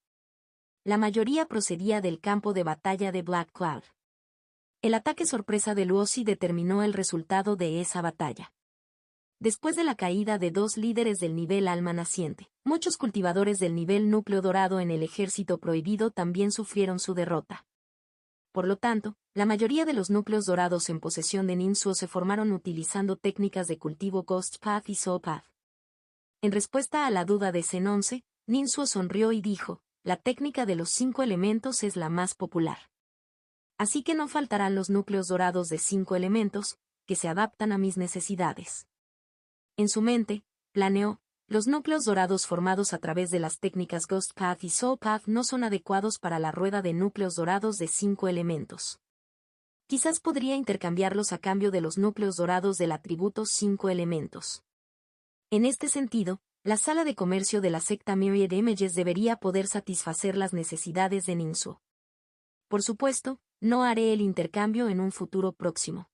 La mayoría procedía del campo de batalla de Black Cloud. El ataque sorpresa de Luosi determinó el resultado de esa batalla. Después de la caída de 2 líderes del nivel alma naciente, muchos cultivadores del nivel núcleo dorado en el ejército prohibido también sufrieron su derrota. Por lo tanto, la mayoría de los núcleos dorados en posesión de Ninsuo se formaron utilizando técnicas de cultivo Ghost Path y Soul Path. En respuesta a la duda de Zen 11, Ninsuo sonrió y dijo, la técnica de los 5 elementos es la más popular. Así que no faltarán los núcleos dorados de 5 elementos, que se adaptan a mis necesidades. En su mente, planeó, los núcleos dorados formados a través de las técnicas Ghost Path y Soul Path no son adecuados para la rueda de núcleos dorados de 5 elementos. Quizás podría intercambiarlos a cambio de los núcleos dorados del atributo 5 elementos. En este sentido, la sala de comercio de la secta Myriad Images debería poder satisfacer las necesidades de Ninsuo. Por supuesto, no haré el intercambio en un futuro próximo.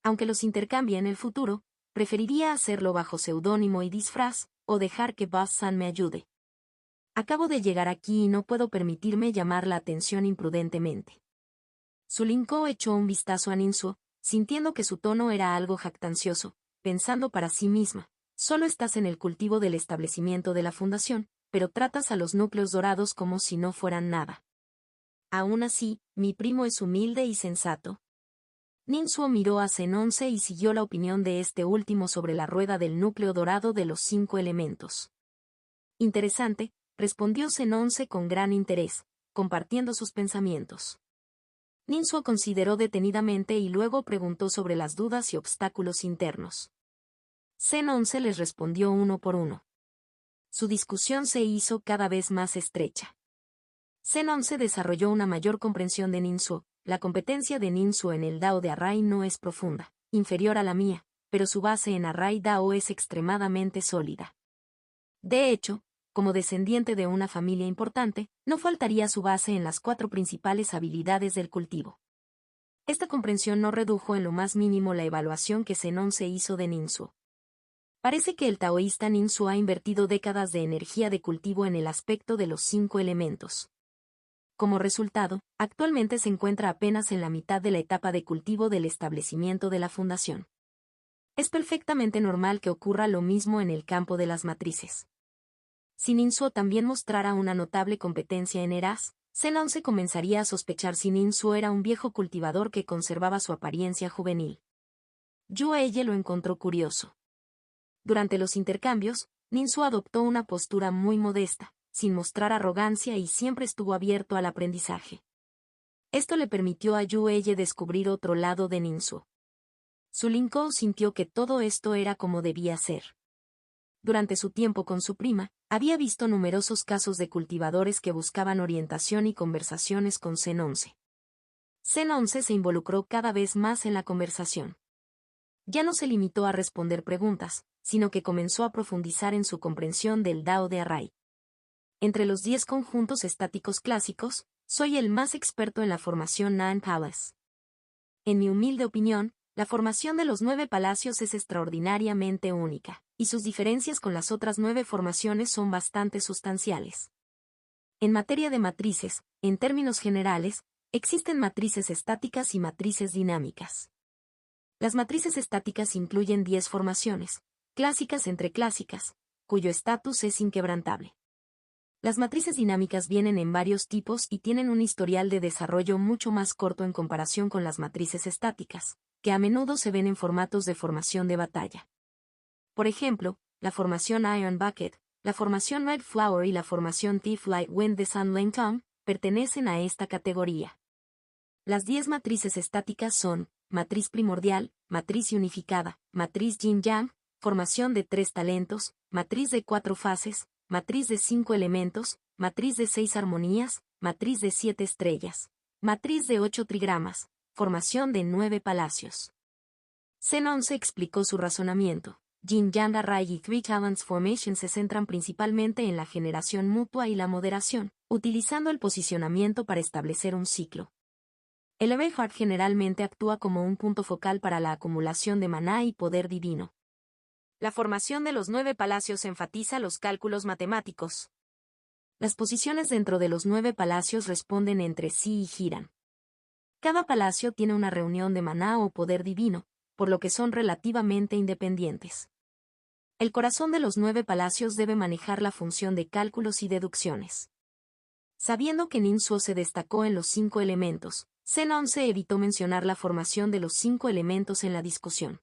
Aunque los intercambie en el futuro, preferiría hacerlo bajo seudónimo y disfraz, o dejar que Boss-san me ayude. Acabo de llegar aquí y no puedo permitirme llamar la atención imprudentemente. Zulinko echó un vistazo a Ninsuo, sintiendo que su tono era algo jactancioso, pensando para sí misma, solo estás en el cultivo del establecimiento de la fundación, pero tratas a los núcleos dorados como si no fueran nada. Aún así, mi primo es humilde y sensato. Ninsuo miró a Zen 11 y siguió la opinión de este último sobre la rueda del núcleo dorado de los 5 elementos. Interesante, respondió Zen 11 con gran interés, compartiendo sus pensamientos. Ninsuo consideró detenidamente y luego preguntó sobre las dudas y obstáculos internos. Zen 11 les respondió uno por uno. Su discusión se hizo cada vez más estrecha. Zen 11 desarrolló una mayor comprensión de Ninsuo. La competencia de Ninsuo en el Dao de Arrai no es profunda, inferior a la mía, pero su base en Arrai Dao es extremadamente sólida. De hecho, como descendiente de una familia importante, no faltaría su base en las 4 principales habilidades del cultivo. Esta comprensión no redujo en lo más mínimo la evaluación que Zen 11 hizo de Ninsuo. Parece que el taoísta Ninsuo ha invertido décadas de energía de cultivo en el aspecto de los 5 elementos. Como resultado, actualmente se encuentra apenas en la mitad de la etapa de cultivo del establecimiento de la fundación. Es perfectamente normal que ocurra lo mismo en el campo de las matrices. Si Ninsuo también mostrara una notable competencia en Eras, Zen 11 comenzaría a sospechar si Ninsuo era un viejo cultivador que conservaba su apariencia juvenil. Yueye lo encontró curioso. Durante los intercambios, Ninsuo adoptó una postura muy modesta, sin mostrar arrogancia y siempre estuvo abierto al aprendizaje. Esto le permitió a Yueye descubrir otro lado de Ninsuo. Zulinko sintió que todo esto era como debía ser. Durante su tiempo con su prima, había visto numerosos casos de cultivadores que buscaban orientación y conversaciones con Zen 11. Zen 11 se involucró cada vez más en la conversación. Ya no se limitó a responder preguntas, sino que comenzó a profundizar en su comprensión del Dao de Arrai. Entre los 10 conjuntos estáticos clásicos, soy el más experto en la formación Nine Palace. En mi humilde opinión, la formación de los 9 palacios es extraordinariamente única, y sus diferencias con las otras 9 formaciones son bastante sustanciales. En materia de matrices, en términos generales, existen matrices estáticas y matrices dinámicas. Las matrices estáticas incluyen 10 formaciones, clásicas entre clásicas, cuyo estatus es inquebrantable. Las matrices dinámicas vienen en varios tipos y tienen un historial de desarrollo mucho más corto en comparación con las matrices estáticas, que a menudo se ven en formatos de formación de batalla. Por ejemplo, la formación Iron Bucket, la formación Red Flower y la formación Thief Light Wind de Sun Leng Tong pertenecen a esta categoría. Las 10 matrices estáticas son: matriz primordial, matriz unificada, matriz yin-yang, formación de 3 talentos, matriz de 4 fases, matriz de 5 elementos, matriz de 6 armonías, matriz de 7 estrellas, matriz de 8 trigramas, formación de 9 palacios. Zenón se explicó su razonamiento. Yin-Yang Array y Three Talents Formation se centran principalmente en la generación mutua y la moderación, utilizando el posicionamiento para establecer un ciclo. El Array Heart generalmente actúa como un punto focal para la acumulación de maná y poder divino. La formación de los 9 palacios enfatiza los cálculos matemáticos. Las posiciones dentro de los 9 palacios responden entre sí y giran. Cada palacio tiene una reunión de maná o poder divino, por lo que son relativamente independientes. El corazón de los 9 palacios debe manejar la función de cálculos y deducciones. Sabiendo que Ninsuo se destacó en los 5 elementos, Zenón se evitó mencionar la formación de los 5 elementos en la discusión.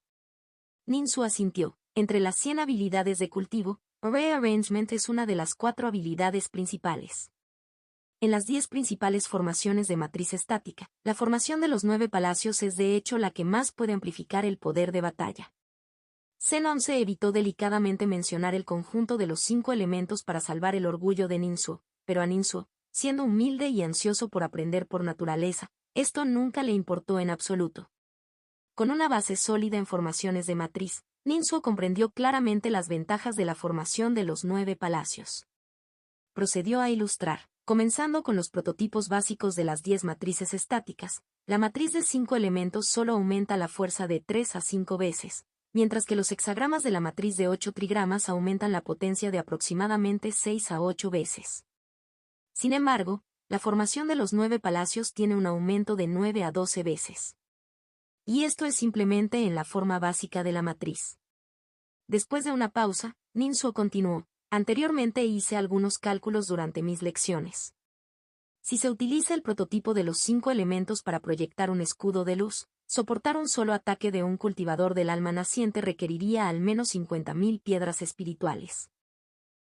Ninsuo asintió. Entre las 100 habilidades de cultivo, Array Arrangement es una de las 4 habilidades principales. En las 10 principales formaciones de matriz estática, la formación de los 9 palacios es de hecho la que más puede amplificar el poder de batalla. Zenón se evitó delicadamente mencionar el conjunto de los 5 elementos para salvar el orgullo de Ninsuo, pero a Ninsuo, siendo humilde y ansioso por aprender por naturaleza, esto nunca le importó en absoluto. Con una base sólida en formaciones de matriz, Ninsuo comprendió claramente las ventajas de la formación de los 9 palacios. Procedió a ilustrar, comenzando con los prototipos básicos de las 10 matrices estáticas. La matriz de 5 elementos solo aumenta la fuerza de 3 a 5 veces, mientras que los hexagramas de la matriz de 8 trigramas aumentan la potencia de aproximadamente 6 a 8 veces. Sin embargo, la formación de los 9 palacios tiene un aumento de 9 a 12 veces. Y esto es simplemente en la forma básica de la matriz. Después de una pausa, Ninsuo continuó. Anteriormente hice algunos cálculos durante mis lecciones. Si se utiliza el prototipo de los 5 elementos para proyectar un escudo de luz, soportar un solo ataque de un cultivador del alma naciente requeriría al menos 50.000 piedras espirituales.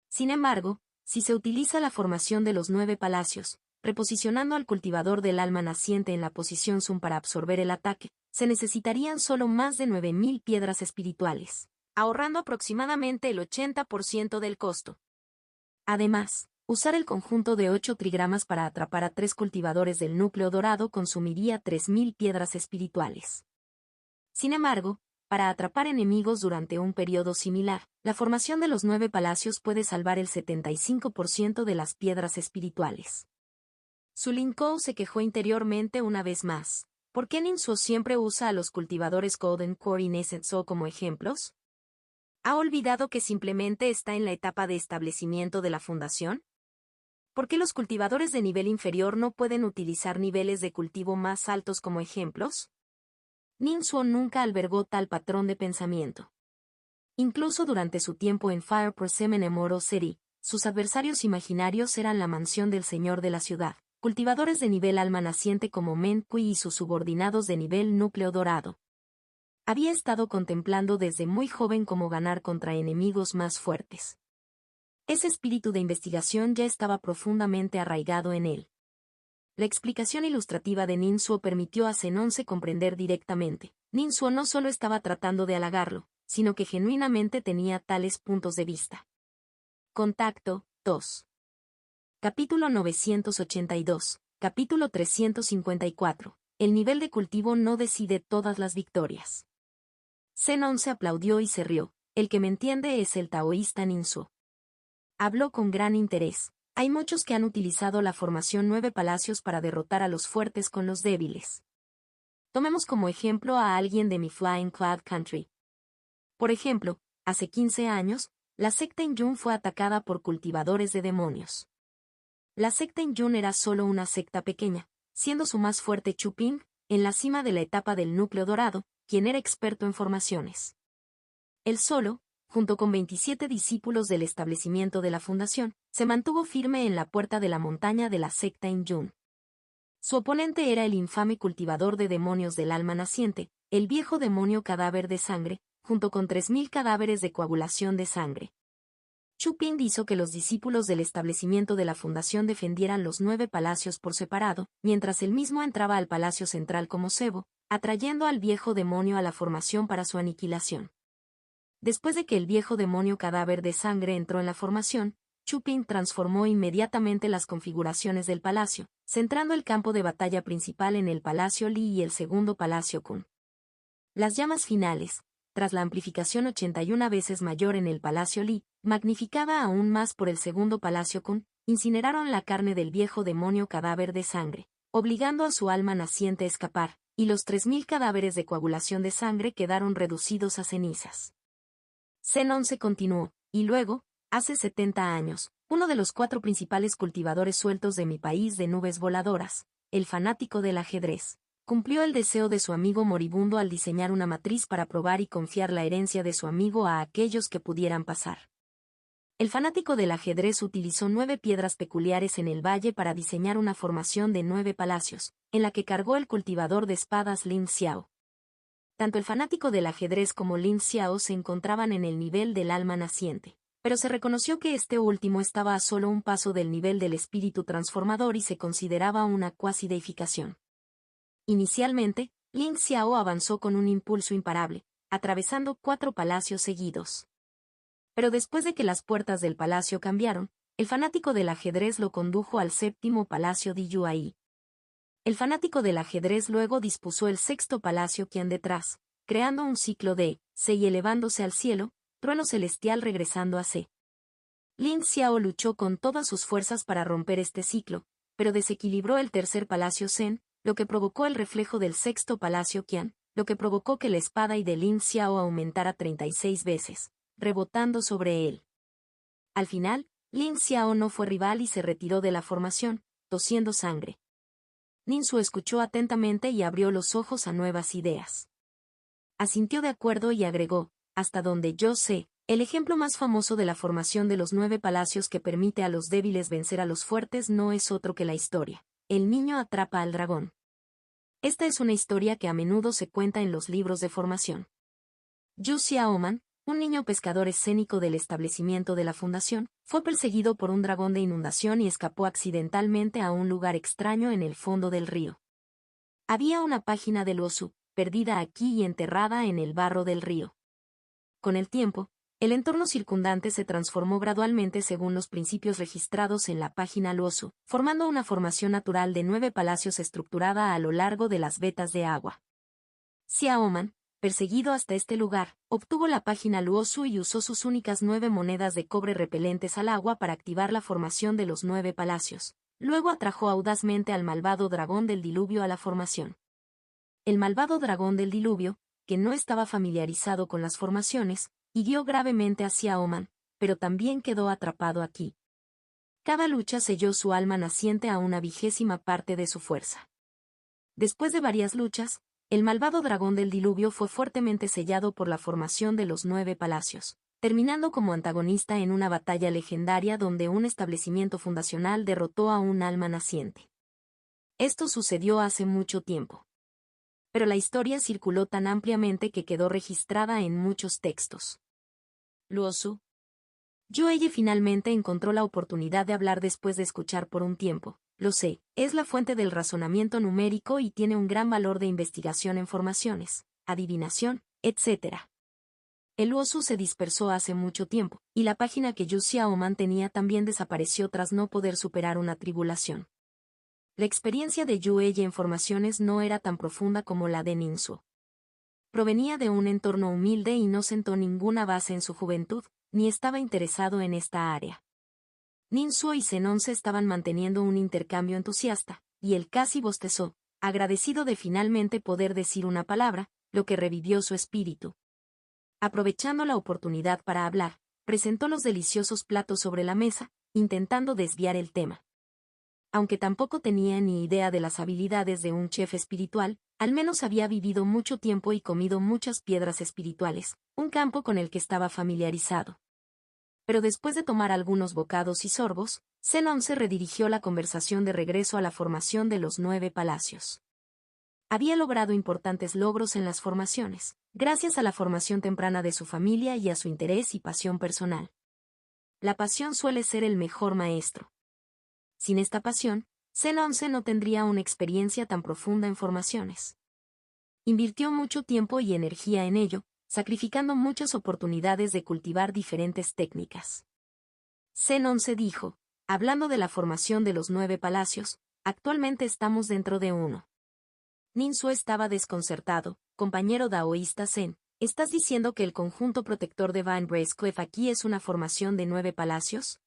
Sin embargo, si se utiliza la formación de los 9 palacios, reposicionando al cultivador del alma naciente en la posición Sun para absorber el ataque, se necesitarían solo más de 9.000 piedras espirituales, ahorrando aproximadamente el 80% del costo. Además, usar el conjunto de 8 trigramas para atrapar a 3 cultivadores del núcleo dorado consumiría 3.000 piedras espirituales. Sin embargo, para atrapar enemigos durante un periodo similar, la formación de los 9 palacios puede salvar el 75% de las piedras espirituales. Su Linkou se quejó interiormente una vez más. ¿Por qué Ninsuo siempre usa a los cultivadores Golden Core y Nascent Soul como ejemplos? ¿Ha olvidado que simplemente está en la etapa de establecimiento de la fundación? ¿Por qué los cultivadores de nivel inferior no pueden utilizar niveles de cultivo más altos como ejemplos? Ninsuo nunca albergó tal patrón de pensamiento. Incluso durante su tiempo en Fire Persimmon Emerald City, sus adversarios imaginarios eran la mansión del señor de la ciudad, cultivadores de nivel alma naciente como Men Kui y sus subordinados de nivel núcleo dorado. Había estado contemplando desde muy joven cómo ganar contra enemigos más fuertes. Ese espíritu de investigación ya estaba profundamente arraigado en él. La explicación ilustrativa de Ninsuo permitió a Zenonce comprender directamente. Ninsuo no solo estaba tratando de halagarlo, sino que genuinamente tenía tales puntos de vista. Contacto 2. Capítulo 982. Capítulo 354. El nivel de cultivo no decide todas las victorias. Zenonce aplaudió y se rió. El que me entiende es el taoísta Ninsuo. Habló con gran interés. Hay muchos que han utilizado la formación 9 palacios para derrotar a los fuertes con los débiles. Tomemos como ejemplo a alguien de mi Flying Cloud Country. Por ejemplo, hace 15 años, la secta Injun fue atacada por cultivadores de demonios. La secta Injun era solo una secta pequeña, siendo su más fuerte Chu Ping, en la cima de la etapa del núcleo dorado, quien era experto en formaciones. Él solo, junto con 27 discípulos del establecimiento de la fundación, se mantuvo firme en la puerta de la montaña de la secta Injun. Su oponente era el infame cultivador de demonios del alma naciente, el viejo demonio cadáver de sangre, junto con 3.000 cadáveres de coagulación de sangre. Chu Ping hizo que los discípulos del establecimiento de la fundación defendieran los 9 palacios por separado, mientras él mismo entraba al palacio central como cebo, atrayendo al viejo demonio a la formación para su aniquilación. Después de que el viejo demonio cadáver de sangre entró en la formación, Chu Ping transformó inmediatamente las configuraciones del palacio, centrando el campo de batalla principal en el Palacio Li y el segundo Palacio Kun. Las llamas finales, tras la amplificación 81 veces mayor en el Palacio Li, magnificada aún más por el segundo Palacio Kun, incineraron la carne del viejo demonio cadáver de sangre, obligando a su alma naciente a escapar, y los 3000 cadáveres de coagulación de sangre quedaron reducidos a cenizas. Zenón se continuó, y luego, hace 70 años, uno de los 4 principales cultivadores sueltos de mi país de nubes voladoras, el fanático del ajedrez, cumplió el deseo de su amigo moribundo al diseñar una matriz para probar y confiar la herencia de su amigo a aquellos que pudieran pasar. El fanático del ajedrez utilizó 9 piedras peculiares en el valle para diseñar una formación de 9 palacios, en la que cargó el cultivador de espadas Lin Xiao. Tanto el fanático del ajedrez como Lin Xiao se encontraban en el nivel del alma naciente, pero se reconoció que este último estaba a solo un paso del nivel del espíritu transformador y se consideraba una cuasi deificación. Inicialmente, Lin Xiao avanzó con un impulso imparable, atravesando 4 palacios seguidos. Pero después de que las puertas del palacio cambiaron, el fanático del ajedrez lo condujo al 7º palacio de Yuai. El fanático del ajedrez luego dispuso el 6º palacio Qian detrás, creando un ciclo de C y elevándose al cielo, trueno celestial regresando a C. Lin Xiao luchó con todas sus fuerzas para romper este ciclo, pero desequilibró el 3er palacio Zen, lo que provocó el reflejo del 6º palacio Qian, lo que provocó que la espada y de Lin Xiao aumentara 36 veces, rebotando sobre él. Al final, Lin Xiao no fue rival y se retiró de la formación, tosiendo sangre. Ninsu escuchó atentamente y abrió los ojos a nuevas ideas. Asintió de acuerdo y agregó, hasta donde yo sé, el ejemplo más famoso de la formación de los 9 palacios que permite a los débiles vencer a los fuertes no es otro que la historia. El niño atrapa al dragón. Esta es una historia que a menudo se cuenta en los libros de formación. Yu Xiaoman, un niño pescador escénico del establecimiento de la fundación, fue perseguido por un dragón de inundación y escapó accidentalmente a un lugar extraño en el fondo del río. Había una página del Luozu, perdida aquí y enterrada en el barro del río. Con el tiempo, el entorno circundante se transformó gradualmente según los principios registrados en la página Luozu, formando una formación natural de 9 palacios estructurada a lo largo de las vetas de agua. Xiaoman, perseguido hasta este lugar, obtuvo la página Luozu y usó sus únicas 9 monedas de cobre repelentes al agua para activar la formación de los 9 palacios. Luego atrajo audazmente al malvado dragón del diluvio a la formación. El malvado dragón del diluvio, que no estaba familiarizado con las formaciones, hirió gravemente a Xiaoman, pero también quedó atrapado aquí. Cada lucha selló su alma naciente a una 20ª parte de su fuerza. Después de varias luchas, el malvado dragón del diluvio fue fuertemente sellado por la formación de los 9 palacios, terminando como antagonista en una batalla legendaria donde un establecimiento fundacional derrotó a un alma naciente. Esto sucedió hace mucho tiempo. Pero la historia circuló tan ampliamente que quedó registrada en muchos textos. Luozu. Yueye finalmente encontró la oportunidad de hablar después de escuchar por un tiempo. Lo sé, es la fuente del razonamiento numérico y tiene un gran valor de investigación en formaciones, adivinación, etc. El Luozu se dispersó hace mucho tiempo, y la página que Yu Xiaoman tenía también desapareció tras no poder superar una tribulación. La experiencia de Yueye en formaciones no era tan profunda como la de Ninsu. Provenía de un entorno humilde y no sentó ninguna base en su juventud, ni estaba interesado en esta área. Ninsu y Zenón se estaban manteniendo un intercambio entusiasta, y él casi bostezó, agradecido de finalmente poder decir una palabra, lo que revivió su espíritu. Aprovechando la oportunidad para hablar, presentó los deliciosos platos sobre la mesa, intentando desviar el tema. Aunque tampoco tenía ni idea de las habilidades de un chef espiritual, al menos había vivido mucho tiempo y comido muchas piedras espirituales, un campo con el que estaba familiarizado. Pero después de tomar algunos bocados y sorbos, Zenón se redirigió la conversación de regreso a la formación de los 9 palacios. Había logrado importantes logros en las formaciones, gracias a la formación temprana de su familia y a su interés y pasión personal. La pasión suele ser el mejor maestro. Sin esta pasión, Zen 11 no tendría una experiencia tan profunda en formaciones. Invirtió mucho tiempo y energía en ello, sacrificando muchas oportunidades de cultivar diferentes técnicas. Zen 11 dijo, hablando de la formación de los 9 palacios, actualmente estamos dentro de uno. Ninsu estaba desconcertado. Compañero daoísta Zen, ¿estás diciendo que el conjunto protector de Van Bracecliffe aquí es una formación de 9 palacios?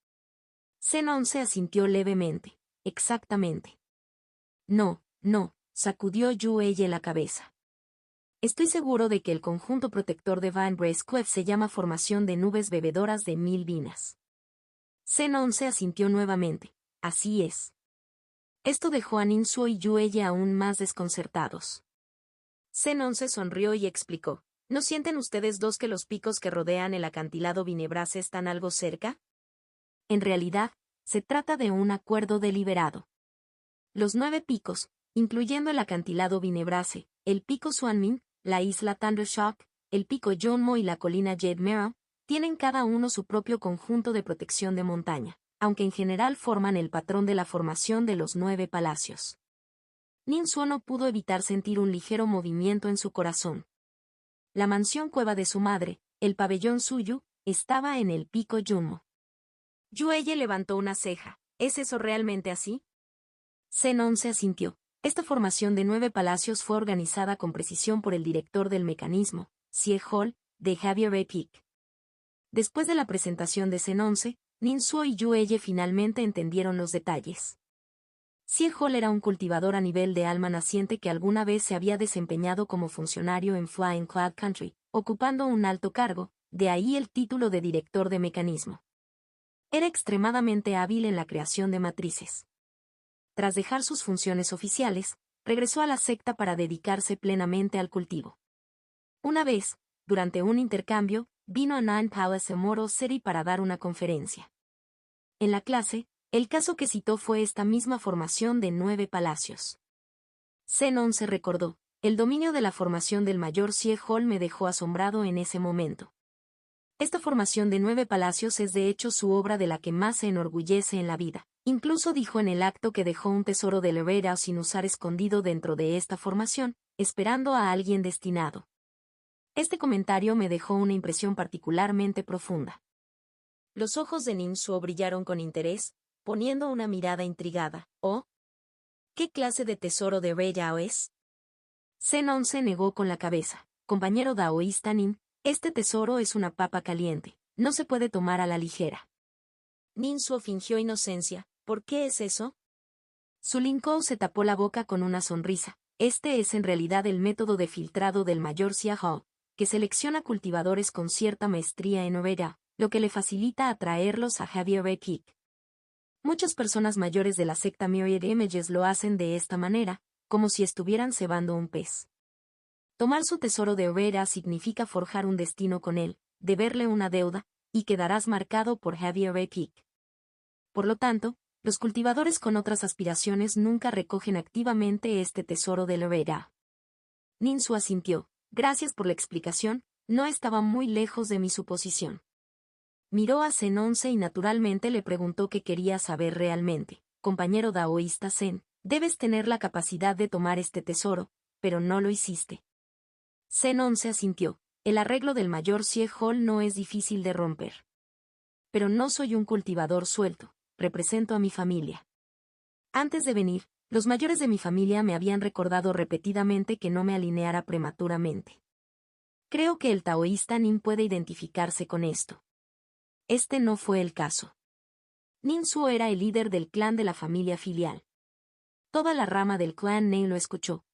Zen 11 asintió levemente. Exactamente. No, sacudió Yueye la cabeza. Estoy seguro de que el conjunto protector de Van Bracecliffe se llama formación de nubes bebedoras de 1000 vinas. Zen 11 asintió nuevamente. Así es. Esto dejó a Ninsu y Yueye aún más desconcertados. Zen 11 sonrió y explicó. ¿No sienten ustedes dos que los picos que rodean el acantilado Vinebrace están algo cerca? En realidad, se trata de un acuerdo deliberado. Los 9 picos, incluyendo el acantilado Vinebrace, el pico Suanmin, la isla Thundershock, el pico Junmo y la colina Jade Mero, tienen cada uno su propio conjunto de protección de montaña, aunque en general forman el patrón de la formación de los 9 palacios. Ninsu no pudo evitar sentir un ligero movimiento en su corazón. La mansión cueva de su madre, el pabellón suyo, estaba en el pico Junmo. Yueye levantó una ceja. ¿Es eso realmente así? Zen 11 asintió. Esta formación de 9 palacios fue organizada con precisión por el director del mecanismo, Sie Hall, de Javier A. Peak. Después de la presentación de Zen 11, Ninsu y Yueye finalmente entendieron los detalles. Sie Hall era un cultivador a nivel de alma naciente que alguna vez se había desempeñado como funcionario en Flying Cloud Country, ocupando un alto cargo, de ahí el título de director de mecanismo. Era extremadamente hábil en la creación de matrices. Tras dejar sus funciones oficiales, regresó a la secta para dedicarse plenamente al cultivo. Una vez, durante un intercambio, vino a Nine Palace Immortal City para dar una conferencia. En la clase, el caso que citó fue esta misma formación de 9 palacios. Zen 11 recordó, el dominio de la formación del mayor Sie Hall me dejó asombrado en ese momento. Esta formación de 9 palacios es de hecho su obra de la que más se enorgullece en la vida. Incluso dijo en el acto que dejó un tesoro de Herrera sin usar escondido dentro de esta formación, esperando a alguien destinado. Este comentario me dejó una impresión particularmente profunda. Los ojos de Ninsu brillaron con interés, poniendo una mirada intrigada. ¿Oh? ¿Qué clase de tesoro de Herrera es? Zen 11 negó con la cabeza. Compañero daoísta Nin, este tesoro es una papa caliente, no se puede tomar a la ligera. Ninsu fingió inocencia. ¿Por qué es eso? Su Linkou se tapó la boca con una sonrisa. Este es en realidad el método de filtrado del mayor Sia Hall, que selecciona cultivadores con cierta maestría en Herrera, lo que le facilita atraerlos a Javier A. Peak. Muchas personas mayores de la secta Myriad Images lo hacen de esta manera, como si estuvieran cebando un pez. Tomar su tesoro de Herrera significa forjar un destino con él, deberle una deuda, y quedarás marcado por Javier A. Peak. Por lo tanto, los cultivadores con otras aspiraciones nunca recogen activamente este tesoro de Herrera. Ninsu asintió. Gracias por la explicación, no estaba muy lejos de mi suposición. Miró a Zen 11 y naturalmente le preguntó qué quería saber realmente. Compañero daoísta Zen, debes tener la capacidad de tomar este tesoro, pero no lo hiciste. Zen 11 asintió. El arreglo del mayor Sie Hall no es difícil de romper. Pero no soy un cultivador suelto, represento a mi familia. Antes de venir, los mayores de mi familia me habían recordado repetidamente que no me alineara prematuramente. Creo que el taoísta Nin puede identificarse con esto. Este no fue el caso. Ninsu era el líder del clan de la familia filial. Toda la rama del clan Nei lo escuchó.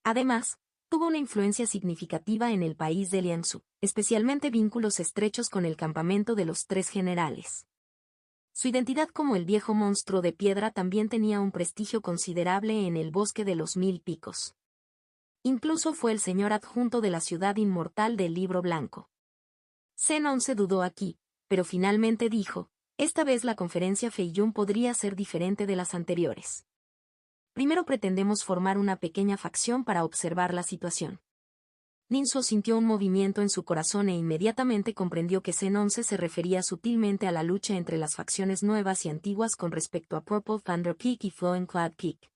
Además, tuvo una influencia significativa en el país de Lianzhou, especialmente vínculos estrechos con el campamento de los 3 generales. Su identidad como el viejo monstruo de piedra también tenía un prestigio considerable en el bosque de los 1000 picos. Incluso fue el señor adjunto de la ciudad inmortal del Libro Blanco. Zen 11 dudó aquí, pero finalmente dijo, esta vez la conferencia Feiyun podría ser diferente de las anteriores. Primero pretendemos formar una pequeña facción para observar la situación. Ninsuo sintió un movimiento en su corazón e inmediatamente comprendió que Zen 11 se refería sutilmente a la lucha entre las facciones nuevas y antiguas con respecto a Purple Thunder Kick y Flowing Cloud Kick.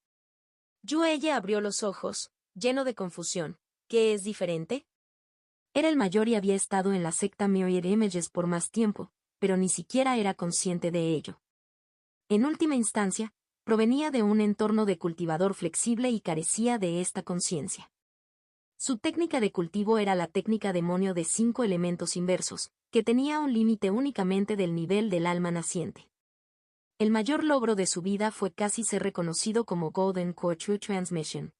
Yueye abrió los ojos, lleno de confusión. ¿Qué es diferente? Era el mayor y había estado en la secta Myriad Images por más tiempo, pero ni siquiera era consciente de ello. En última instancia, provenía de un entorno de cultivador flexible y carecía de esta conciencia. Su técnica de cultivo era la técnica demonio de 5 elementos inversos, que tenía un límite únicamente del nivel del alma naciente. El mayor logro de su vida fue casi ser reconocido como Golden Core True Transmission.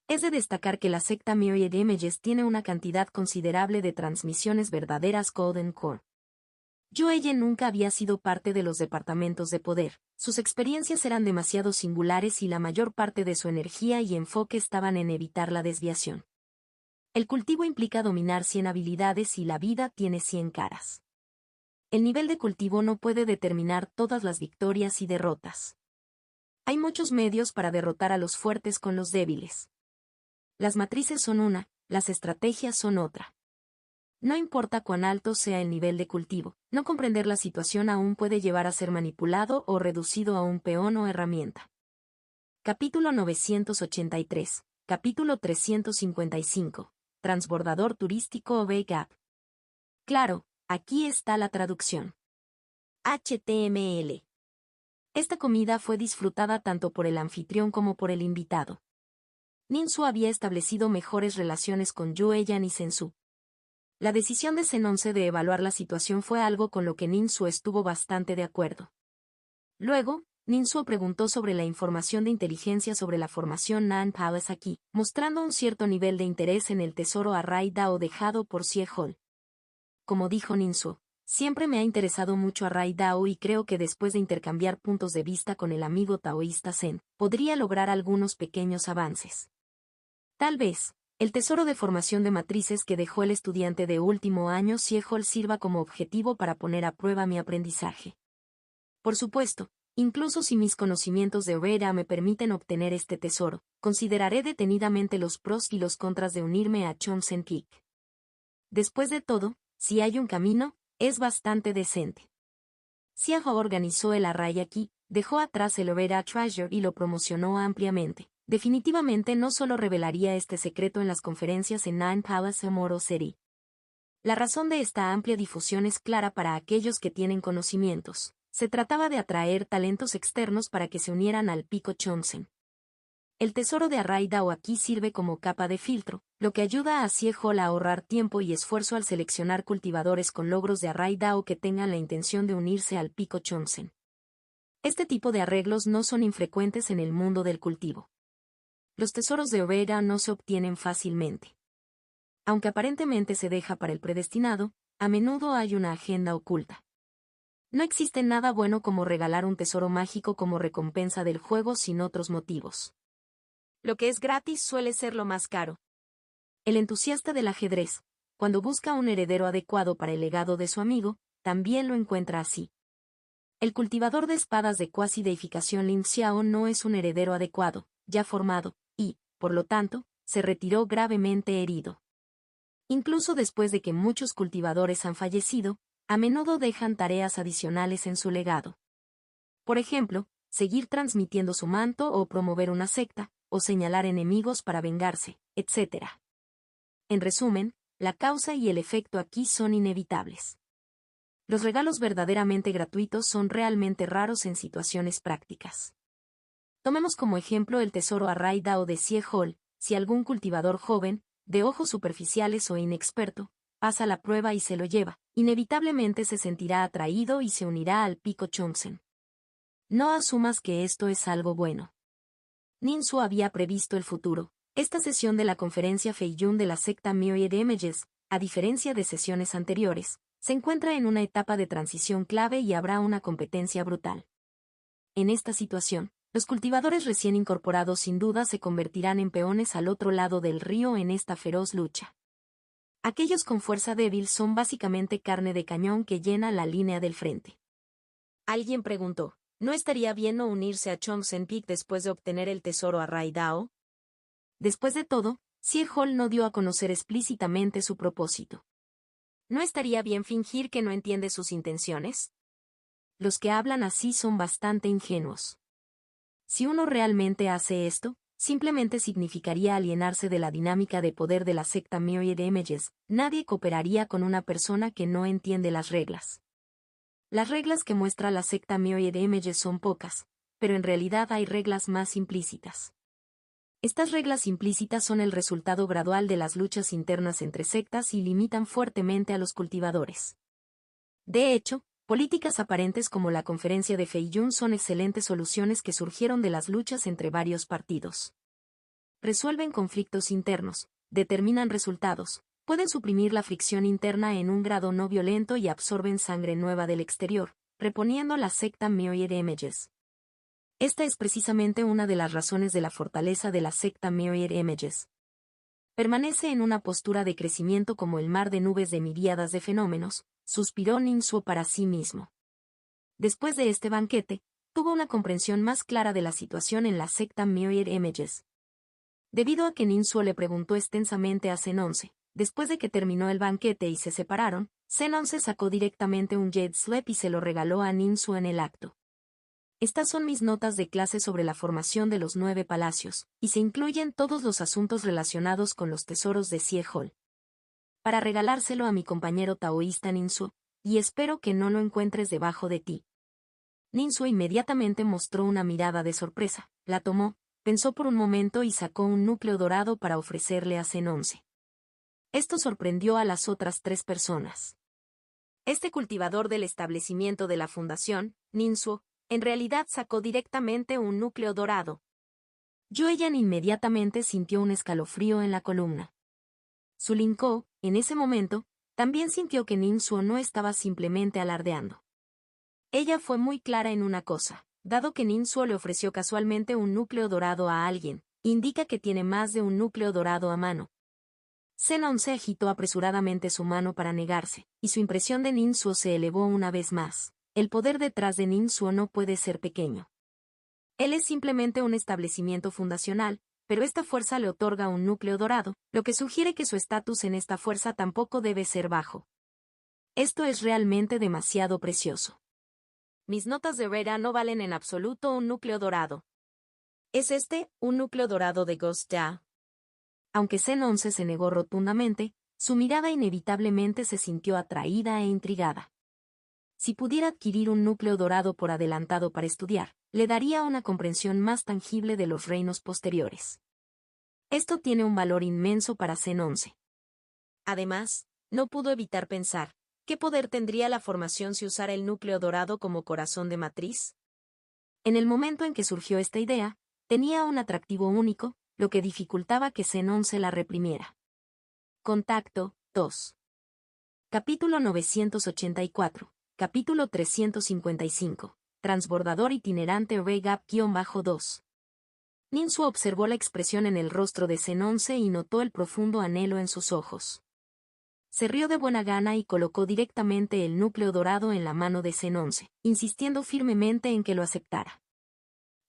Es de destacar que la secta Myriad Images tiene una cantidad considerable de transmisiones verdaderas Golden Core. Yueye nunca había sido parte de los departamentos de poder, sus experiencias eran demasiado singulares y la mayor parte de su energía y enfoque estaban en evitar la desviación. El cultivo implica dominar 100 habilidades y la vida tiene 100 caras. El nivel de cultivo no puede determinar todas las victorias y derrotas. Hay muchos medios para derrotar a los fuertes con los débiles. Las matrices son una, las estrategias son otra. No importa cuán alto sea el nivel de cultivo, no comprender la situación aún puede llevar a ser manipulado o reducido a un peón o herramienta. Capítulo 983, capítulo 355. Transbordador turístico o Bay Gap. Claro, aquí está la traducción. HTML. Esta comida fue disfrutada tanto por el anfitrión como por el invitado. Ninsuo había establecido mejores relaciones con Yueyan y Sensu. La decisión de Zen 11 de evaluar la situación fue algo con lo que Ninsuo estuvo bastante de acuerdo. Luego, Ninsuo preguntó sobre la información de inteligencia sobre la formación Nan Palace aquí, mostrando un cierto nivel de interés en el tesoro Array Dao dejado por Xie Hol. Como dijo Ninsuo, siempre me ha interesado mucho Array Dao y creo que después de intercambiar puntos de vista con el amigo taoísta Zen, podría lograr algunos pequeños avances. Tal vez, el tesoro de formación de matrices que dejó el estudiante de último año Xie Hol sirva como objetivo para poner a prueba mi aprendizaje. Por supuesto, incluso si mis conocimientos de Reda me permiten obtener este tesoro, consideraré detenidamente los pros y los contras de unirme a Chomsen Peak. Después de todo, si hay un camino, es bastante decente. Xie Hol organizó el array aquí, dejó atrás el Reda Treasure y lo promocionó ampliamente. Definitivamente no solo revelaría este secreto en las conferencias en Nine Palace Moro City. La razón de esta amplia difusión es clara para aquellos que tienen conocimientos. Se trataba de atraer talentos externos para que se unieran al pico Chomsen. El tesoro de Array Dao aquí sirve como capa de filtro, lo que ayuda a Xie Hol a ahorrar tiempo y esfuerzo al seleccionar cultivadores con logros de Array Dao que tengan la intención de unirse al pico Chomsen. Este tipo de arreglos no son infrecuentes en el mundo del cultivo. Los tesoros de Reda no se obtienen fácilmente. Aunque aparentemente se deja para el predestinado, a menudo hay una agenda oculta. No existe nada bueno como regalar un tesoro mágico como recompensa del juego sin otros motivos. Lo que es gratis suele ser lo más caro. El entusiasta del ajedrez, cuando busca un heredero adecuado para el legado de su amigo, también lo encuentra así. El cultivador de espadas de cuasi deificación Lin Xiao no es un heredero adecuado, ya formado, y, por lo tanto, se retiró gravemente herido. Incluso después de que muchos cultivadores han fallecido, a menudo dejan tareas adicionales en su legado. Por ejemplo, seguir transmitiendo su manto o promover una secta, o señalar enemigos para vengarse, etc. En resumen, la causa y el efecto aquí son inevitables. Los regalos verdaderamente gratuitos son realmente raros en situaciones prácticas. Tomemos como ejemplo el tesoro Array Dao de Xie Hol. Si algún cultivador joven, de ojos superficiales o inexperto, pasa la prueba y se lo lleva, inevitablemente se sentirá atraído y se unirá al pico Chomsen. No asumas que esto es algo bueno. Ninsuo había previsto el futuro. Esta sesión de la conferencia Feiyun de la secta Myriad Images, a diferencia de sesiones anteriores, se encuentra en una etapa de transición clave y habrá una competencia brutal. En esta situación, los cultivadores recién incorporados sin duda se convertirán en peones al otro lado del río en esta feroz lucha. Aquellos con fuerza débil son básicamente carne de cañón que llena la línea del frente. Alguien preguntó, ¿no estaría bien no unirse a Chomsen Peak después de obtener el tesoro Array Dao? Después de todo, Hall no dio a conocer explícitamente su propósito. ¿No estaría bien fingir que no entiende sus intenciones? Los que hablan así son bastante ingenuos. Si uno realmente hace esto, simplemente significaría alienarse de la dinámica de poder de la secta Myriad Images. Nadie cooperaría con una persona que no entiende las reglas. Las reglas que muestra la secta Myriad Images son pocas, pero en realidad hay reglas más implícitas. Estas reglas implícitas son el resultado gradual de las luchas internas entre sectas y limitan fuertemente a los cultivadores. De hecho, políticas aparentes como la conferencia de Feiyun son excelentes soluciones que surgieron de las luchas entre varios partidos. Resuelven conflictos internos, determinan resultados, pueden suprimir la fricción interna en un grado no violento y absorben sangre nueva del exterior, reponiendo la secta Myriad Images. Esta es precisamente una de las razones de la fortaleza de la secta Myriad Images. Permanece en una postura de crecimiento como el mar de nubes de miríadas de fenómenos, suspiró Ninsuo para sí mismo. Después de este banquete, tuvo una comprensión más clara de la situación en la secta Myriad Images. Debido a que Ninsuo le preguntó extensamente a Zen-11, después de que terminó el banquete y se separaron, Zen-11 sacó directamente un Jade Slep y se lo regaló a Ninsuo en el acto. Estas son mis notas de clase sobre la formación de los 9 palacios, y se incluyen todos los asuntos relacionados con los tesoros de Hall. Para regalárselo a mi compañero taoísta Ninsuo, y espero que no lo encuentres debajo de ti. Ninsuo inmediatamente mostró una mirada de sorpresa, la tomó, pensó por un momento y sacó un núcleo dorado para ofrecerle a Zen-11. Esto sorprendió a las otras 3 personas. Este cultivador del establecimiento de la fundación, Ninsuo, en realidad sacó directamente un núcleo dorado. Yoeyan inmediatamente sintió un escalofrío en la columna. Su Linko, en ese momento, también sintió que Ninsuo no estaba simplemente alardeando. Ella fue muy clara en una cosa, dado que Ninsuo le ofreció casualmente un núcleo dorado a alguien, indica que tiene más de un núcleo dorado a mano. Zen-11 agitó apresuradamente su mano para negarse, y su impresión de Ninsuo se elevó una vez más. El poder detrás de Ninsuo no puede ser pequeño. Él es simplemente un establecimiento fundacional, pero esta fuerza le otorga un núcleo dorado, lo que sugiere que su estatus en esta fuerza tampoco debe ser bajo. Esto es realmente demasiado precioso. Mis notas de Rera no valen en absoluto un núcleo dorado. ¿Es este un núcleo dorado de Ghost Ya? Aunque Zen-11 se negó rotundamente, su mirada inevitablemente se sintió atraída e intrigada. Si pudiera adquirir un núcleo dorado por adelantado para estudiar, le daría una comprensión más tangible de los reinos posteriores. Esto tiene un valor inmenso para Zen-11. Además, no pudo evitar pensar, ¿qué poder tendría la formación si usara el núcleo dorado como corazón de matriz? En el momento en que surgió esta idea, tenía un atractivo único, lo que dificultaba que Zen-11 la reprimiera. Contacto 2. Capítulo 984. Capítulo 355. Transbordador itinerante Ray Gap-2. Ninsuo observó la expresión en el rostro de Zen-11 y notó el profundo anhelo en sus ojos. Se rió de buena gana y colocó directamente el núcleo dorado en la mano de Zen-11, insistiendo firmemente en que lo aceptara.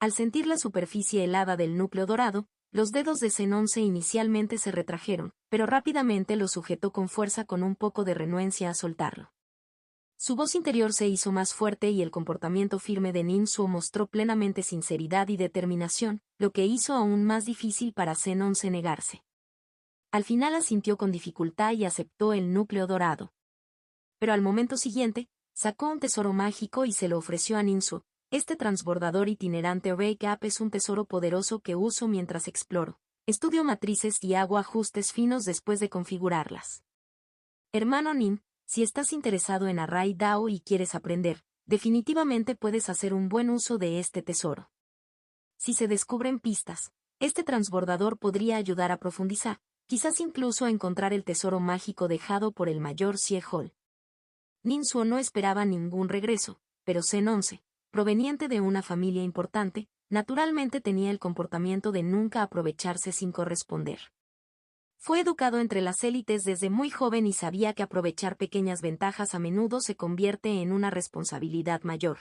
Al sentir la superficie helada del núcleo dorado, los dedos de Zen-11 inicialmente se retrajeron, pero rápidamente lo sujetó con fuerza con un poco de renuencia a soltarlo. Su voz interior se hizo más fuerte y el comportamiento firme de Ninsuo mostró plenamente sinceridad y determinación, lo que hizo aún más difícil para Zen-11 negarse. Al final asintió con dificultad y aceptó el núcleo dorado. Pero al momento siguiente, sacó un tesoro mágico y se lo ofreció a Ninsuo. Este transbordador itinerante Ray Gap es un tesoro poderoso que uso mientras exploro. Estudio matrices y hago ajustes finos después de configurarlas. Hermano Nin, si estás interesado en Array Dao y quieres aprender, definitivamente puedes hacer un buen uso de este tesoro. Si se descubren pistas, este transbordador podría ayudar a profundizar, quizás incluso a encontrar el tesoro mágico dejado por el mayor Hall. Ninsuo no esperaba ningún regreso, pero Zen-11, proveniente de una familia importante, naturalmente tenía el comportamiento de nunca aprovecharse sin corresponder. Fue educado entre las élites desde muy joven y sabía que aprovechar pequeñas ventajas a menudo se convierte en una responsabilidad mayor.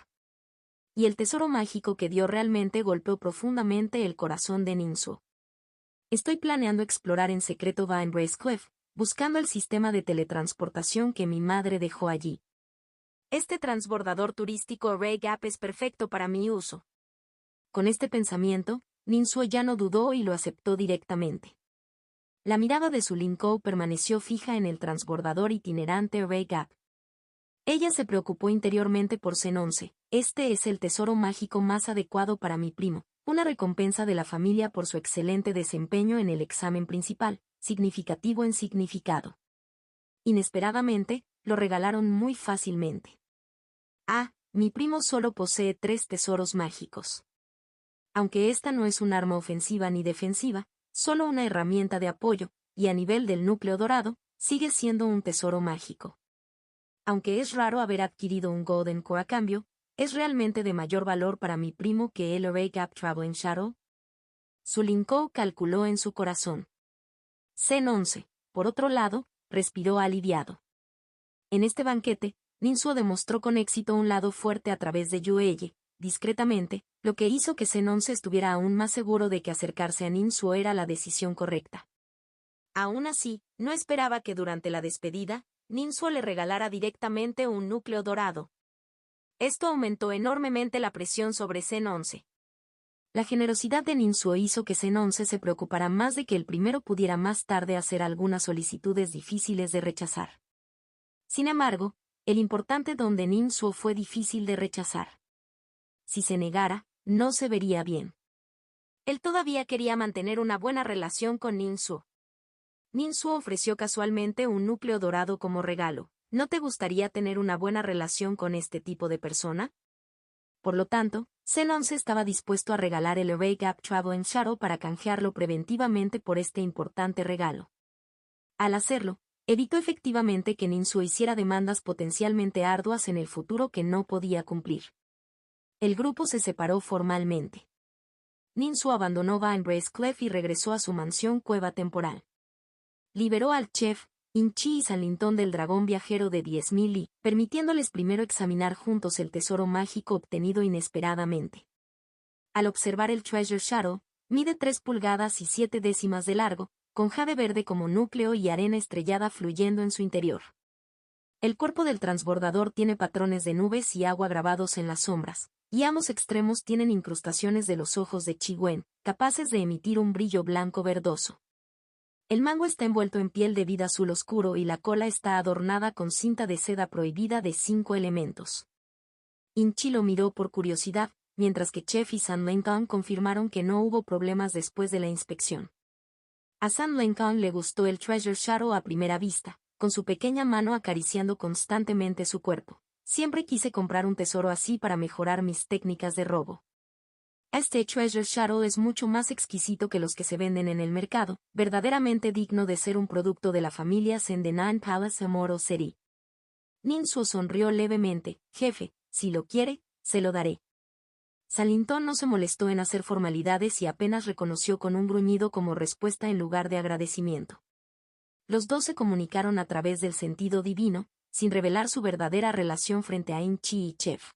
Y el tesoro mágico que dio realmente golpeó profundamente el corazón de Ninsuo. Estoy planeando explorar en secreto Vine Race Cliff, buscando el sistema de teletransportación que mi madre dejó allí. Este transbordador turístico Ray Gap es perfecto para mi uso. Con este pensamiento, Ninsuo ya no dudó y lo aceptó directamente. La mirada de su Linkou permaneció fija en el transbordador itinerante Ray Gap. Ella se preocupó interiormente por Zen 11. Este es el tesoro mágico más adecuado para mi primo, una recompensa de la familia por su excelente desempeño en el examen principal, significativo en significado. Inesperadamente, lo regalaron muy fácilmente. Mi primo solo posee 3 tesoros mágicos. Aunque esta no es un arma ofensiva ni defensiva, solo una herramienta de apoyo, y a nivel del núcleo dorado, sigue siendo un tesoro mágico. Aunque es raro haber adquirido un Golden Core a cambio, ¿es realmente de mayor valor para mi primo que el Ray Gap Traveling Shuttle? Su Linkou calculó en su corazón. Zen 11, por otro lado, respiró aliviado. En este banquete, Ninsuo demostró con éxito un lado fuerte a través de Yueye, discretamente, lo que hizo que Zen 11 estuviera aún más seguro de que acercarse a Ninsuo era la decisión correcta. Aún así, no esperaba que durante la despedida, Ninsuo le regalara directamente un núcleo dorado. Esto aumentó enormemente la presión sobre Zen 11. La generosidad de Ninsuo hizo que Zen 11 se preocupara más de que el primero pudiera más tarde hacer algunas solicitudes difíciles de rechazar. Sin embargo, el importante don de Ninsuo fue difícil de rechazar. Si se negara, no se vería bien. Él todavía quería mantener una buena relación con Ninsuo. Ninsuo ofreció casualmente un núcleo dorado como regalo. ¿No te gustaría tener una buena relación con este tipo de persona? Por lo tanto, Zen 11 estaba dispuesto a regalar el Ray Gap Traveling Shuttle para canjearlo preventivamente por este importante regalo. Al hacerlo, evitó efectivamente que Ninsuo hiciera demandas potencialmente arduas en el futuro que no podía cumplir. El grupo se separó formalmente. Ninsuo abandonó Vine Race Cliff y regresó a su mansión cueva temporal. Liberó al chef, In-Chi y San Lintón del dragón viajero de 10.000 Li, permitiéndoles primero examinar juntos el tesoro mágico obtenido inesperadamente. Al observar el Treasure Shuttle, mide 3 pulgadas y 7 décimas de largo, con jade verde como núcleo y arena estrellada fluyendo en su interior. El cuerpo del transbordador tiene patrones de nubes y agua grabados en las sombras, y ambos extremos tienen incrustaciones de los ojos de Chi Wen, capaces de emitir un brillo blanco verdoso. El mango está envuelto en piel de vida azul oscuro y la cola está adornada con cinta de seda prohibida de 5 elementos. In-Chi lo miró por curiosidad, mientras que Chef y San Lengkong confirmaron que no hubo problemas después de la inspección. A San Lengkong le gustó el Treasure Shuttle a primera vista, con su pequeña mano acariciando constantemente su cuerpo. Siempre quise comprar un tesoro así para mejorar mis técnicas de robo. Este Treasure Shuttle es mucho más exquisito que los que se venden en el mercado, verdaderamente digno de ser un producto de la familia Sendenan Palace Amoro City. Ninsuo sonrió levemente. Jefe, si lo quiere, se lo daré. San Lintón no se molestó en hacer formalidades y apenas reconoció con un gruñido como respuesta en lugar de agradecimiento. Los dos se comunicaron a través del sentido divino, sin revelar su verdadera relación frente a In-Chi y Chef.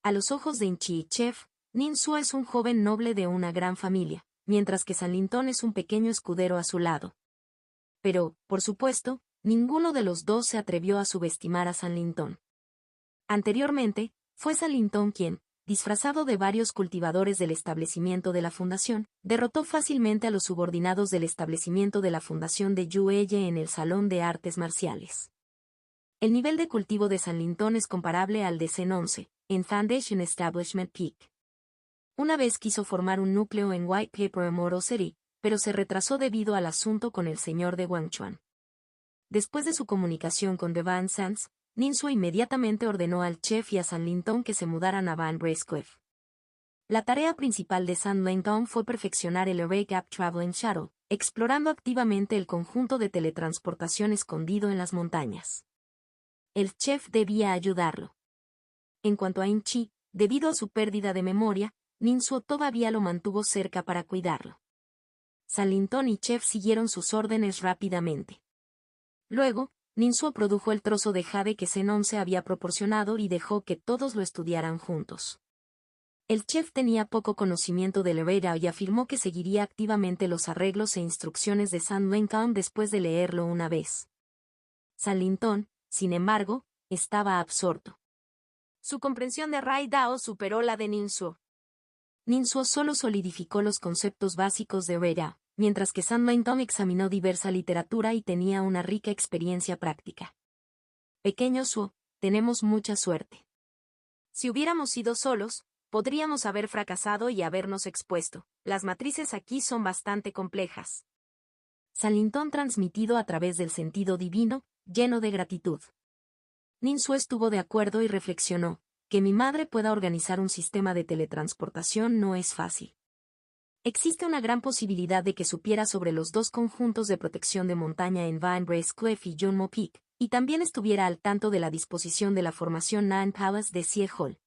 A los ojos de In-Chi y Chef, Ninsuo es un joven noble de una gran familia, mientras que San Lintón es un pequeño escudero a su lado. Pero, por supuesto, ninguno de los dos se atrevió a subestimar a San Lintón. Anteriormente, fue San Lintón quien, disfrazado de varios cultivadores del establecimiento de la fundación, derrotó fácilmente a los subordinados del establecimiento de la fundación de Yueye en el Salón de Artes Marciales. El nivel de cultivo de San Lintón es comparable al de Zen 11, en Foundation Establishment Peak. Una vez quiso formar un núcleo en White Paper Amoro City, pero se retrasó debido al asunto con el señor de Wangchuan. Después de su comunicación con The Van Sands, Ninsuo inmediatamente ordenó al chef y a San Lintong que se mudaran a Van Race Cliff. La tarea principal de San Lintong fue perfeccionar el Ray Gap Traveling Shuttle, explorando activamente el conjunto de teletransportación escondido en las montañas. El chef debía ayudarlo. En cuanto a In-Chi, debido a su pérdida de memoria, Ninsuo todavía lo mantuvo cerca para cuidarlo. San Lintong y Chef siguieron sus órdenes rápidamente. Luego, Ninsuo produjo el trozo de jade que Zen 11 había proporcionado y dejó que todos lo estudiaran juntos. El chef tenía poco conocimiento del Herrera y afirmó que seguiría activamente los arreglos e instrucciones de San Lincoln después de leerlo una vez. San Linton, sin embargo, estaba absorto. Su comprensión de Rai Dao superó la de Ninsuo. Ninsuo solo solidificó los conceptos básicos de Herrera, mientras que San Linton examinó diversa literatura y tenía una rica experiencia práctica. Pequeño Suo, tenemos mucha suerte. Si hubiéramos ido solos, podríamos haber fracasado y habernos expuesto. Las matrices aquí son bastante complejas. San Linton transmitido a través del sentido divino, lleno de gratitud. Ninsuo estuvo de acuerdo y reflexionó, que mi madre pueda organizar un sistema de teletransportación no es fácil. Existe una gran posibilidad de que supiera sobre los dos conjuntos de protección de montaña en Van Brace Cliff y Junmo Peak, y también estuviera al tanto de la disposición de la formación Nan Palace de Sie Hall.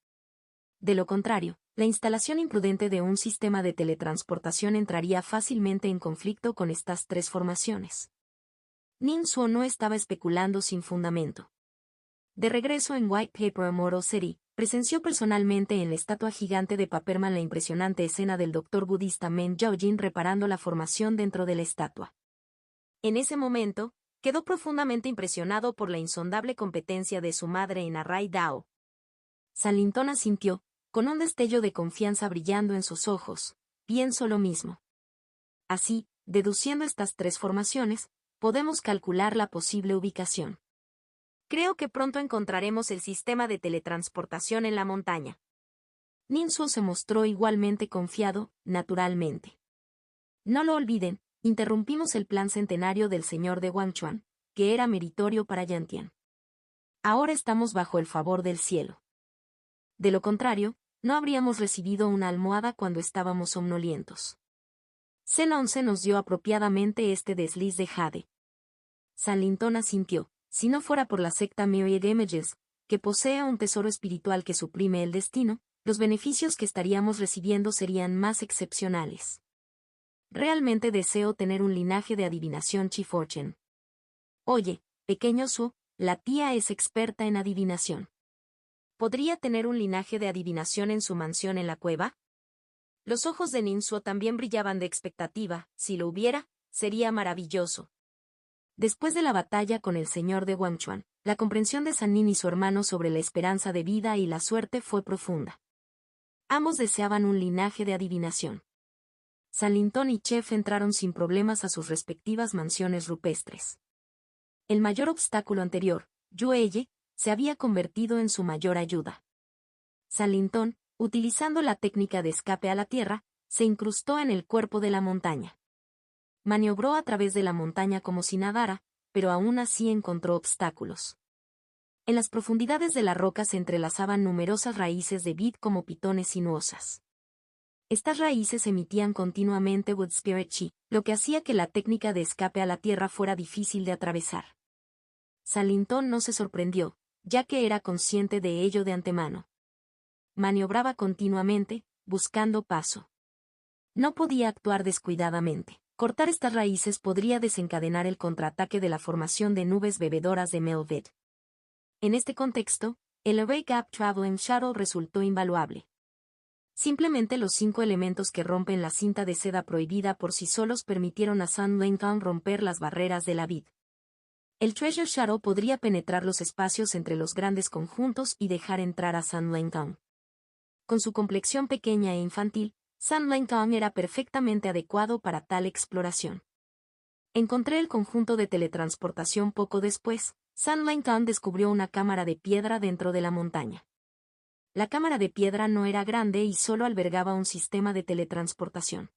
De lo contrario, la instalación imprudente de un sistema de teletransportación entraría fácilmente en conflicto con estas tres formaciones. Ninsuo no estaba especulando sin fundamento. De regreso en White Paper Mortal City, presenció personalmente en la estatua gigante de Paperman la impresionante escena del doctor budista Men Jojin reparando la formación dentro de la estatua. En ese momento, quedó profundamente impresionado por la insondable competencia de su madre en Arrai Dao. San Linton asintió, con un destello de confianza brillando en sus ojos, pienso lo mismo. Así, deduciendo estas tres formaciones, podemos calcular la posible ubicación. Creo que pronto encontraremos el sistema de teletransportación en la montaña. Ninsuo se mostró igualmente confiado, naturalmente. No lo olviden, interrumpimos el plan centenario del señor de Wangchuan, que era meritorio para Yantian. Ahora estamos bajo el favor del cielo. De lo contrario, no habríamos recibido una almohada cuando estábamos somnolientos. Zen se nos dio apropiadamente este desliz de jade. San Linton asintió. Si no fuera por la secta Myriad Images, que posee un tesoro espiritual que suprime el destino, los beneficios que estaríamos recibiendo serían más excepcionales. Realmente deseo tener un linaje de adivinación Chi-Fortune. Oye, pequeño Suo, la tía es experta en adivinación. ¿Podría tener un linaje de adivinación en su mansión en la cueva? Los ojos de Ninsuo también brillaban de expectativa. Si lo hubiera, sería maravilloso. Después de la batalla con el señor de Wangchuan, la comprensión de San Nin y su hermano sobre la esperanza de vida y la suerte fue profunda. Ambos deseaban un linaje de adivinación. San Linton y Chef entraron sin problemas a sus respectivas mansiones rupestres. El mayor obstáculo anterior, Yueye, se había convertido en su mayor ayuda. San Linton, utilizando la técnica de escape a la tierra, se incrustó en el cuerpo de la montaña. Maniobró a través de la montaña como si nadara, pero aún así encontró obstáculos. En las profundidades de la roca se entrelazaban numerosas raíces de vid como pitones sinuosas. Estas raíces emitían continuamente Wood Spirit Chi, lo que hacía que la técnica de escape a la tierra fuera difícil de atravesar. San Linton no se sorprendió, ya que era consciente de ello de antemano. Maniobraba continuamente, buscando paso. No podía actuar descuidadamente. Cortar estas raíces podría desencadenar el contraataque de la formación de nubes bebedoras de Melvid. En este contexto, el Array Gap Traveling Shuttle resultó invaluable. Simplemente los 5 elementos que rompen la cinta de seda prohibida por sí solos permitieron a San Lincoln romper las barreras de la vid. El Treasure Shuttle podría penetrar los espacios entre los grandes conjuntos y dejar entrar a San Lincoln. Con su complexión pequeña e infantil, San Lincoln era perfectamente adecuado para tal exploración. Encontré el conjunto de teletransportación poco después. San Lincoln descubrió una cámara de piedra dentro de la montaña. La cámara de piedra no era grande y solo albergaba un sistema de teletransportación.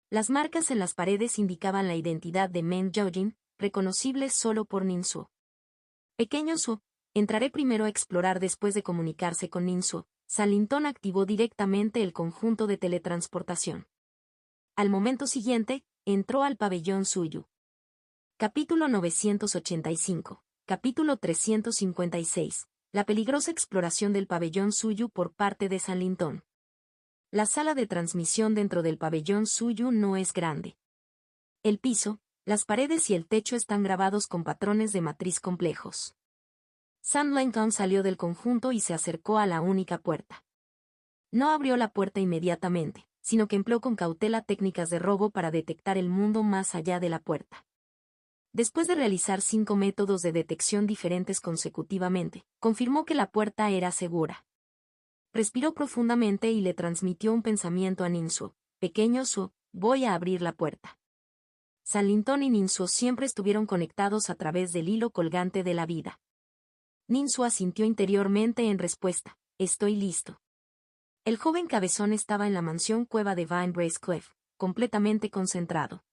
Las marcas en las paredes indicaban la identidad de Men Jojin, reconocibles solo por Ninsuo. Pequeño Suo, entraré primero a explorar después de comunicarse con Ninsuo. San Linton activó directamente el conjunto de teletransportación. Al momento siguiente, entró al pabellón Suyu. Capítulo 985. Capítulo 356. La peligrosa exploración del pabellón Suyu por parte de San Linton. La sala de transmisión dentro del pabellón Suyu no es grande. El piso, las paredes y el techo están grabados con patrones de matriz complejos. San Lincoln salió del conjunto y se acercó a la única puerta. No abrió la puerta inmediatamente, sino que empleó con cautela técnicas de robo para detectar el mundo más allá de la puerta. Después de realizar 5 métodos de detección diferentes consecutivamente, confirmó que la puerta era segura. Respiró profundamente y le transmitió un pensamiento a Ninsuo: pequeño Suo, voy a abrir la puerta. San Lintong y Ninsuo siempre estuvieron conectados a través del hilo colgante de la vida. Ninsuo asintió interiormente en respuesta: estoy listo. El joven cabezón estaba en la mansión cueva de Vinebrace Clef, completamente concentrado.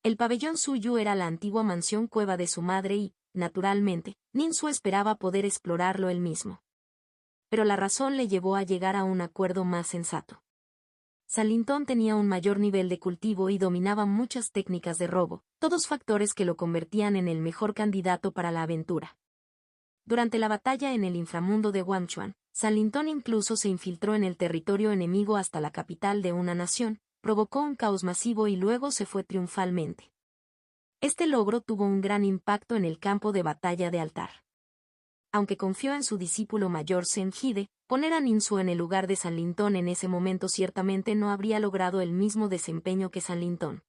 El pabellón suyo era la antigua mansión cueva de su madre y, naturalmente, Ninsuo esperaba poder explorarlo él mismo. Pero la razón le llevó a llegar a un acuerdo más sensato. San Lintong tenía un mayor nivel de cultivo y dominaba muchas técnicas de robo, todos factores que lo convertían en el mejor candidato para la aventura. Durante la batalla en el inframundo de Guangchuan, San Lintong incluso se infiltró en el territorio enemigo hasta la capital de una nación, provocó un caos masivo y luego se fue triunfalmente. Este logro tuvo un gran impacto en el campo de batalla de Altar. Aunque confió en su discípulo mayor Zen Hide, poner a Ninsuo en el lugar de San Lintong en ese momento ciertamente no habría logrado el mismo desempeño que San Lintong.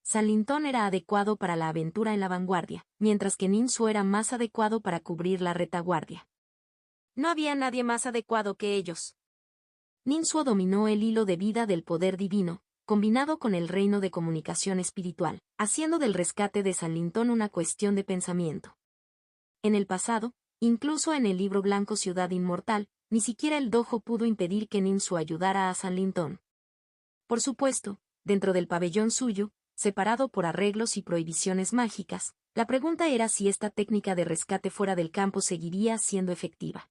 San Lintong era adecuado para la aventura en la vanguardia, mientras que Ninsuo era más adecuado para cubrir la retaguardia. No había nadie más adecuado que ellos. Ninsuo dominó el hilo de vida del poder divino, combinado con el reino de comunicación espiritual, haciendo del rescate de San Lintong una cuestión de pensamiento. En el pasado, incluso en el libro blanco Ciudad Inmortal, ni siquiera el dojo pudo impedir que Ninsuo ayudara a San Lintong. Por supuesto, dentro del pabellón suyo, separado por arreglos y prohibiciones mágicas, la pregunta era si esta técnica de rescate fuera del campo seguiría siendo efectiva.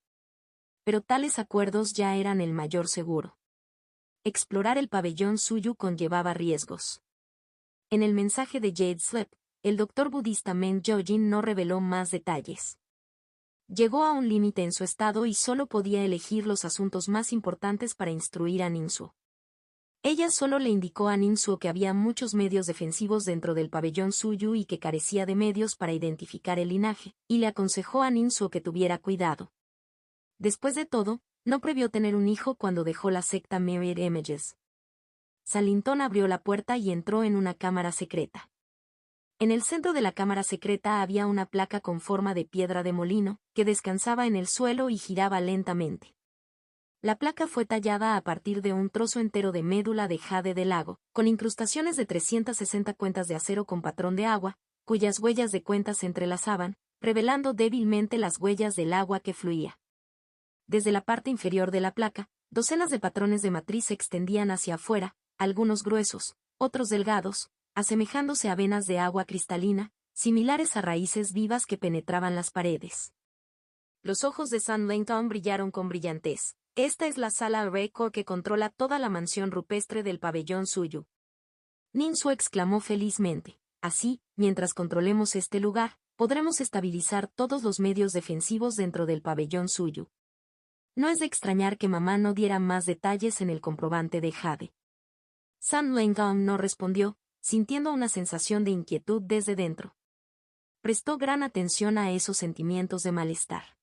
Pero tales acuerdos ya eran el mayor seguro. Explorar el pabellón suyo conllevaba riesgos. En el mensaje de Jade Slep, el doctor budista Men Jojin no reveló más detalles. Llegó a un límite en su estado y solo podía elegir los asuntos más importantes para instruir a Ninsuo. Ella solo le indicó a Ninsuo que había muchos medios defensivos dentro del pabellón suyo y que carecía de medios para identificar el linaje, y le aconsejó a Ninsuo que tuviera cuidado. Después de todo, no previó tener un hijo cuando dejó la secta Mirror Images. San Lintong abrió la puerta y entró en una cámara secreta. En el centro de la cámara secreta había una placa con forma de piedra de molino, que descansaba en el suelo y giraba lentamente. La placa fue tallada a partir de un trozo entero de médula de jade del lago, con incrustaciones de 360 cuentas de acero con patrón de agua, cuyas huellas de cuentas se entrelazaban, revelando débilmente las huellas del agua que fluía. Desde la parte inferior de la placa, docenas de patrones de matriz se extendían hacia afuera, algunos gruesos, otros delgados, asemejándose a venas de agua cristalina, similares a raíces vivas que penetraban las paredes. Los ojos de San Lintong brillaron con brillantez. Esta es la sala Reiko que controla toda la mansión rupestre del pabellón suyo. Ninsuo exclamó felizmente: así, mientras controlemos este lugar, podremos estabilizar todos los medios defensivos dentro del pabellón suyo. No es de extrañar que mamá no diera más detalles en el comprobante de jade. San Lintong no respondió, sintiendo una sensación de inquietud desde dentro. Prestó gran atención a esos sentimientos de malestar.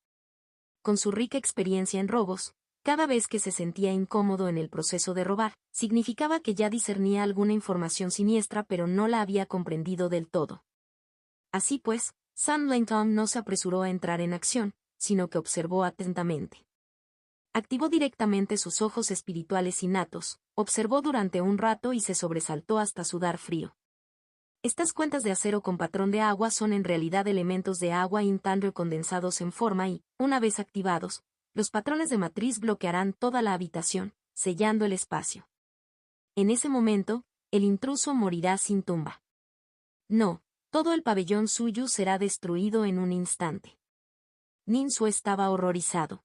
Con su rica experiencia en robos, cada vez que se sentía incómodo en el proceso de robar, significaba que ya discernía alguna información siniestra pero no la había comprendido del todo. Así pues, San Lintong no se apresuró a entrar en acción, sino que observó atentamente. Activó directamente sus ojos espirituales innatos, observó durante un rato y se sobresaltó hasta sudar frío. Estas cuentas de acero con patrón de agua son en realidad elementos de agua intandro condensados en forma y, una vez activados, los patrones de matriz bloquearán toda la habitación, sellando el espacio. En ese momento, el intruso morirá sin tumba. No, todo el pabellón suyo será destruido en un instante. Ninsuo estaba horrorizado.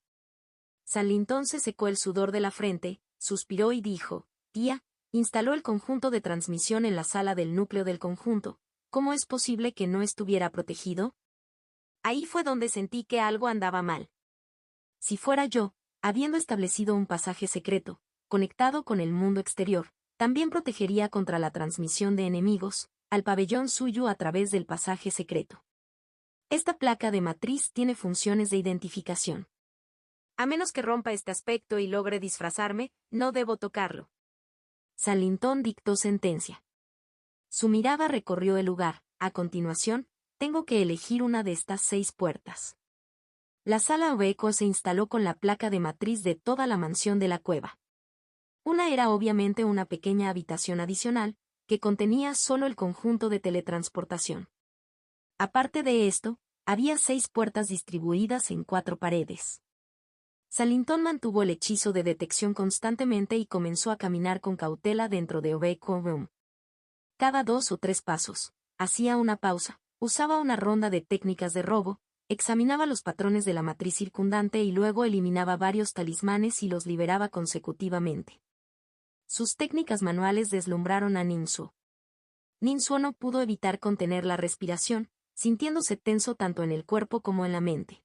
San Lintong se secó el sudor de la frente, suspiró y dijo: tía, instaló el conjunto de transmisión en la sala del núcleo del conjunto. ¿Cómo es posible que no estuviera protegido? Ahí fue donde sentí que algo andaba mal. Si fuera yo, habiendo establecido un pasaje secreto, conectado con el mundo exterior, también protegería contra la transmisión de enemigos, al pabellón suyo a través del pasaje secreto. Esta placa de matriz tiene funciones de identificación. A menos que rompa este aspecto y logre disfrazarme, no debo tocarlo. San Lintón dictó sentencia. Su mirada recorrió el lugar. A continuación, tengo que elegir una de estas 6 puertas. La sala Obeco se instaló con la placa de matriz de toda la mansión de la cueva. Una era obviamente una pequeña habitación adicional, que contenía solo el conjunto de teletransportación. Aparte de esto, había 6 puertas distribuidas en 4 paredes. San Lintón mantuvo el hechizo de detección constantemente y comenzó a caminar con cautela dentro de Obeco Room. Cada 2 o 3 pasos, hacía una pausa, usaba una ronda de técnicas de robo, examinaba los patrones de la matriz circundante y luego eliminaba varios talismanes y los liberaba consecutivamente. Sus técnicas manuales deslumbraron a Ninsuo. Ninsuo no pudo evitar contener la respiración, sintiéndose tenso tanto en el cuerpo como en la mente.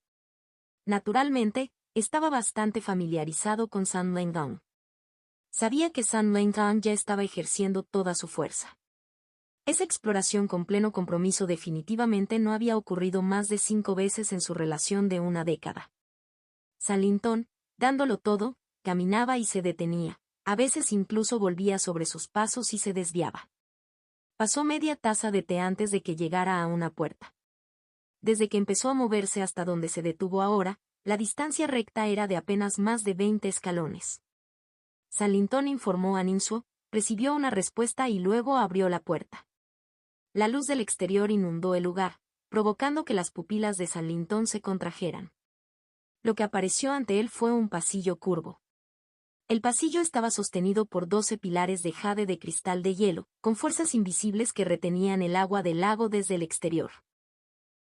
Naturalmente, estaba bastante familiarizado con San Lengong. Sabía que San Lengong ya estaba ejerciendo toda su fuerza. Esa exploración con pleno compromiso definitivamente no había ocurrido más de 5 veces en su relación de una década. San Lintón, dándolo todo, caminaba y se detenía, a veces incluso volvía sobre sus pasos y se desviaba. Pasó media taza de té antes de que llegara a una puerta. Desde que empezó a moverse hasta donde se detuvo ahora, la distancia recta era de apenas más de 20 escalones. San Lintón informó a Ninsuo, recibió una respuesta y luego abrió la puerta. La luz del exterior inundó el lugar, provocando que las pupilas de San Lintón se contrajeran. Lo que apareció ante él fue un pasillo curvo. El pasillo estaba sostenido por 12 pilares de jade de cristal de hielo, con fuerzas invisibles que retenían el agua del lago desde el exterior.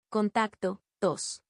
Contacto, tos.